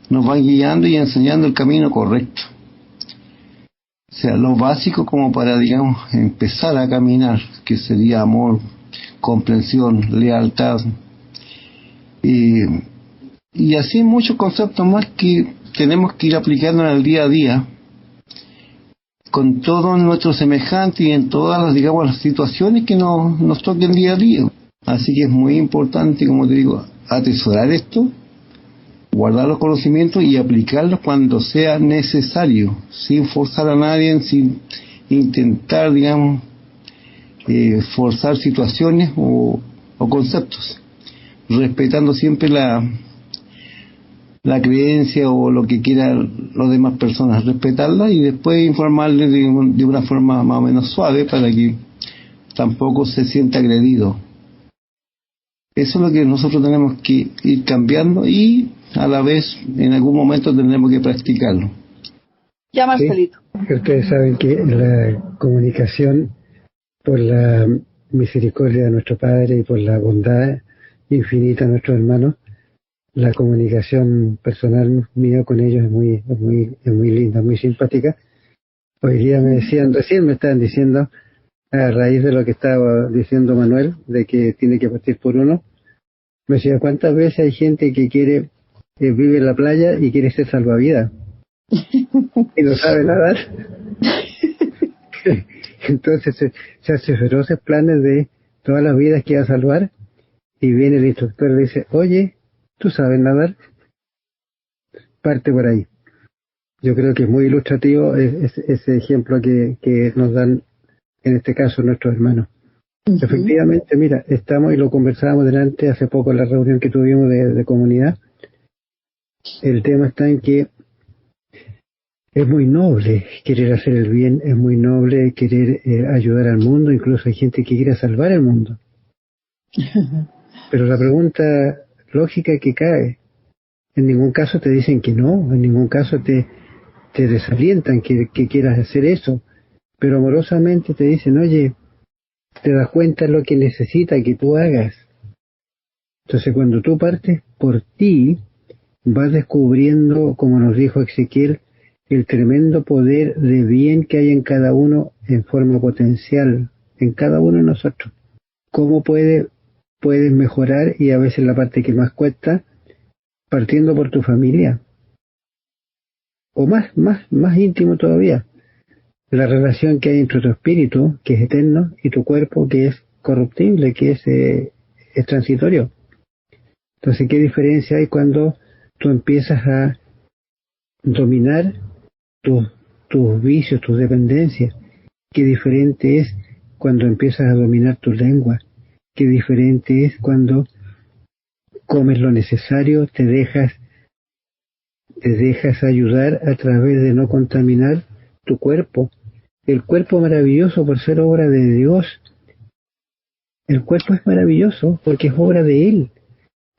nos van guiando y enseñando el camino correcto. O sea, lo básico como para, digamos, empezar a caminar, que sería amor, comprensión, lealtad, y así muchos conceptos más que tenemos que ir aplicando en el día a día, con todos nuestros semejantes y en todas las, digamos, las situaciones que nos toquen día a día. Así que es muy importante, como te digo, atesorar esto, guardar los conocimientos y aplicarlos cuando sea necesario, sin forzar a nadie, sin intentar, digamos, forzar situaciones o conceptos, respetando siempre la creencia o lo que quieran las demás personas, respetarla y después informarles de una forma más o menos suave para que tampoco se sienta agredido. Eso es lo que nosotros tenemos que ir cambiando y a la vez en algún momento tendremos que practicarlo. Ya, Marcelito. Sí, ustedes saben que la comunicación, por la misericordia de nuestro Padre y por la bondad infinita de nuestros hermanos, la comunicación personal mía con ellos es muy linda, muy simpática. Hoy día recién me estaban diciendo, a raíz de lo que estaba diciendo Manuel, de que tiene que partir por uno, me decía, ¿cuántas veces hay gente que vive en la playa y quiere ser salvavidas y no sabe nadar? Entonces se hace feroces planes de todas las vidas que va a salvar, y viene el instructor y le dice, oye, ¿tú sabes nadar? Parte por ahí. Yo creo que es muy ilustrativo ese ejemplo que nos dan en este caso nuestros hermanos. Uh-huh. Efectivamente, mira, estamos y lo conversábamos delante hace poco en la reunión que tuvimos de comunidad. El tema está en que es muy noble querer hacer el bien, es muy noble querer ayudar al mundo, incluso hay gente que quiere salvar el mundo. Pero la pregunta lógica que cae. En ningún caso te dicen que no, en ningún caso te desalientan que quieras hacer eso, pero amorosamente te dicen, oye, te das cuenta de lo que necesita que tú hagas. Entonces cuando tú partes por ti, vas descubriendo, como nos dijo Ezequiel, el tremendo poder de bien que hay en cada uno en forma potencial, en cada uno de nosotros. Cómo puedes mejorar, y a veces la parte que más cuesta, partiendo por tu familia. O más íntimo todavía, la relación que hay entre tu espíritu, que es eterno, y tu cuerpo, que es corruptible, que es transitorio. Entonces, ¿qué diferencia hay cuando tú empiezas a dominar tus vicios, tus dependencias? Qué diferente es cuando empiezas a dominar tu lengua. Qué diferente es cuando comes lo necesario, te dejas ayudar a través de no contaminar tu cuerpo. El cuerpo maravilloso por ser obra de Dios. El cuerpo es maravilloso porque es obra de Él.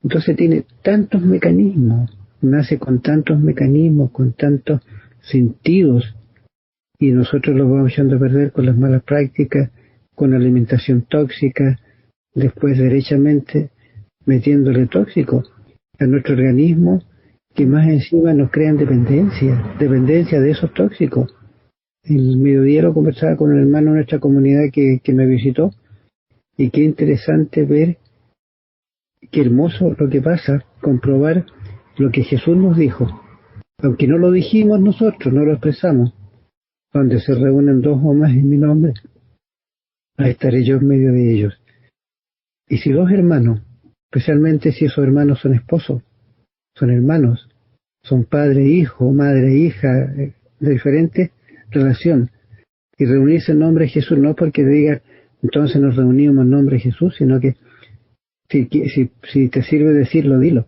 Entonces tiene tantos mecanismos, nace con tantos mecanismos, con tantos sentidos, y nosotros los vamos echando a perder con las malas prácticas, con la alimentación tóxica, después derechamente metiéndole tóxico a nuestro organismo, que más encima nos crean dependencia de esos tóxicos. El mediodía lo conversaba con el hermano de nuestra comunidad que me visitó, y qué interesante ver, qué hermoso lo que pasa, comprobar lo que Jesús nos dijo, aunque no lo dijimos nosotros, no lo expresamos. Donde se reúnen dos o más en mi nombre, ahí estaré yo en medio de ellos. Y si dos hermanos, especialmente si esos hermanos son esposos, son hermanos, son padre, hijo, madre, hija, de diferente relación, y reunirse en nombre de Jesús, no porque diga, entonces nos reunimos en nombre de Jesús, sino que si te sirve decirlo, dilo.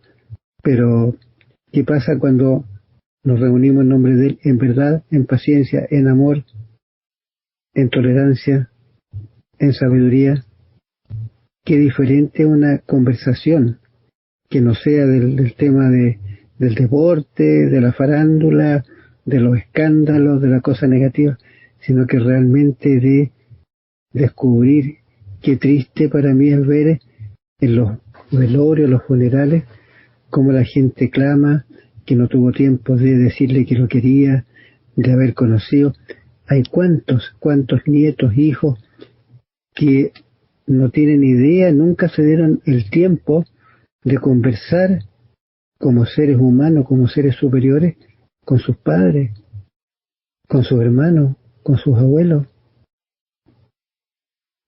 Pero, ¿qué pasa cuando nos reunimos en nombre de Él, en verdad, en paciencia, en amor, en tolerancia, en sabiduría? Qué diferente una conversación que no sea del tema del deporte, de la farándula, de los escándalos, de la cosa negativa, sino que realmente de descubrir. Qué triste para mí es ver en los velorios, los funerales, cómo la gente clama que no tuvo tiempo de decirle que lo quería, de haber conocido. Hay cuántos nietos, hijos, que no tienen idea, nunca se dieron el tiempo de conversar como seres humanos, como seres superiores, con sus padres, con sus hermanos, con sus abuelos.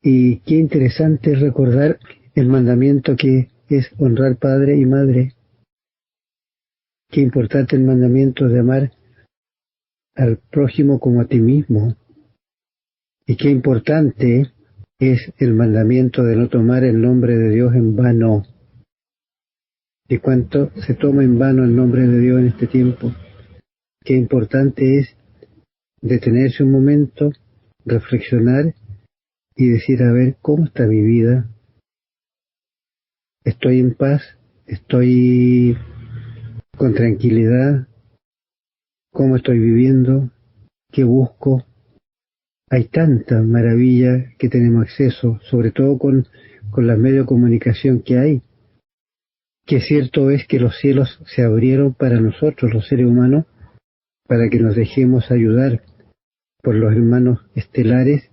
Y qué interesante es recordar el mandamiento que es honrar padre y madre. Qué importante el mandamiento de amar al prójimo como a ti mismo. Y qué importante es el mandamiento de no tomar el nombre de Dios en vano. ¿Y cuánto se toma en vano el nombre de Dios en este tiempo? Qué importante es detenerse un momento, reflexionar y decir, a ver, ¿cómo está mi vida? ¿Estoy en paz? ¿Estoy con tranquilidad? ¿Cómo estoy viviendo? ¿Qué busco? Hay tanta maravilla que tenemos acceso, sobre todo con los medios de comunicación que hay. Que cierto es que los cielos se abrieron para nosotros, los seres humanos, para que nos dejemos ayudar por los hermanos estelares,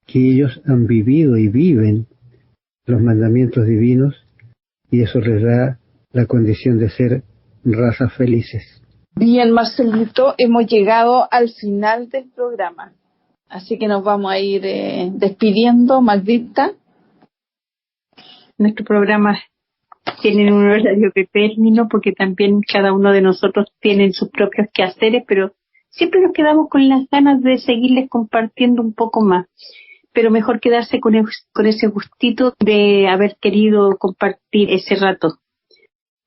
que ellos han vivido y viven los mandamientos divinos, y eso les da la condición de ser razas felices. Bien, Marcelito, hemos llegado al final del programa, así que nos vamos a ir despidiendo, Magdita. Nuestro programa tiene un horario de término porque también cada uno de nosotros tiene sus propios quehaceres, pero siempre nos quedamos con las ganas de seguirles compartiendo un poco más. Pero mejor quedarse con ese gustito de haber querido compartir ese rato.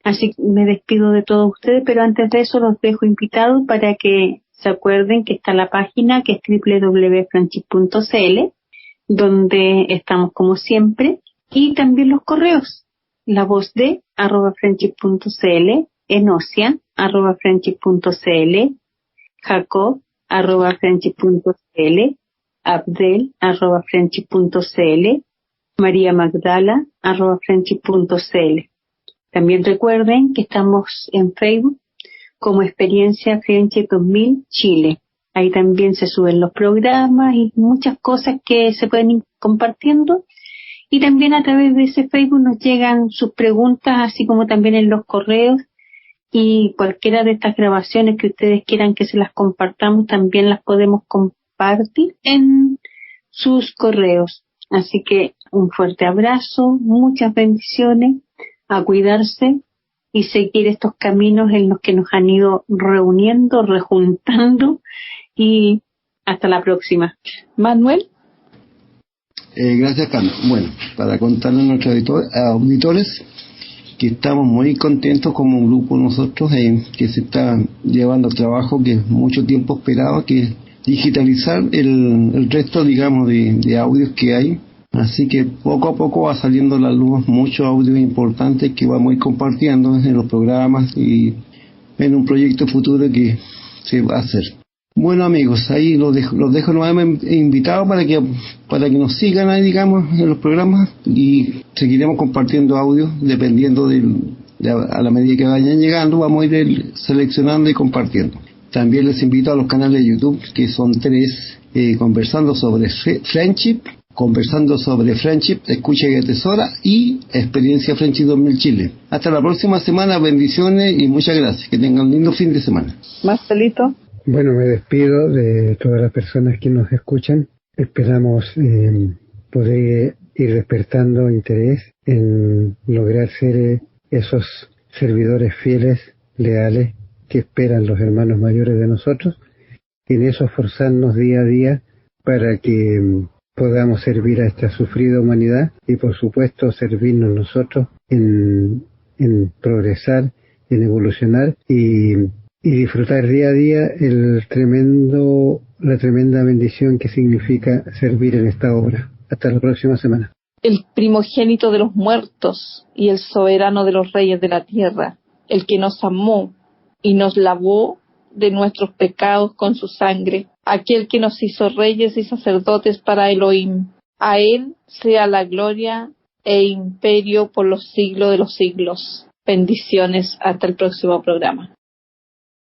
Así que me despido de todos ustedes, pero antes de eso los dejo invitados para que se acuerden que está la página que es www.franchis.cl, donde estamos como siempre, y también los correos. lavozde@friendship.cl, enosia@friendship.cl, jacob@friendship.cl, abdel@friendship.cl, María Magdala@friendship.cl. También recuerden que estamos en Facebook como Experiencia Friendship 2000 Chile. Ahí también se suben los programas y muchas cosas que se pueden ir compartiendo. Y también a través de ese Facebook nos llegan sus preguntas, así como también en los correos. Y cualquiera de estas grabaciones que ustedes quieran que se las compartamos, también las podemos compartir en sus correos. Así que un fuerte abrazo, muchas bendiciones, a cuidarse y seguir estos caminos en los que nos han ido reuniendo, rejuntando, y hasta la próxima. Manuel. Gracias, Carmen. Bueno, para contarle a nuestros auditores que estamos muy contentos como grupo nosotros, que se está llevando a trabajo que es mucho tiempo esperado, que es digitalizar el resto, digamos, de audios que hay. Así que poco a poco va saliendo a la luz muchos audios importantes que vamos a ir compartiendo en los programas y en un proyecto futuro que se va a hacer. Bueno, amigos, ahí los dejo nuevamente invitados para que nos sigan ahí, digamos, en los programas, y seguiremos compartiendo audios dependiendo a la medida que vayan llegando. Vamos a ir seleccionando y compartiendo. También les invito a los canales de YouTube, que son 3, conversando sobre Friendship, Escucha y Atesora, y Experiencia Friendship 2000 Chile. Hasta la próxima semana, bendiciones y muchas gracias. Que tengan un lindo fin de semana. Marcelito. Bueno, me despido de todas las personas que nos escuchan. Esperamos poder ir despertando interés en lograr ser esos servidores fieles, leales, que esperan los hermanos mayores de nosotros, y en eso esforzarnos día a día para que podamos servir a esta sufrida humanidad y, por supuesto, servirnos nosotros en progresar, en evolucionar y disfrutar día a día la tremenda bendición que significa servir en esta obra. Hasta la próxima semana. El primogénito de los muertos y el soberano de los reyes de la tierra, el que nos amó y nos lavó de nuestros pecados con su sangre, aquel que nos hizo reyes y sacerdotes para Elohim. A él sea la gloria e imperio por los siglos de los siglos. Bendiciones, hasta el próximo programa.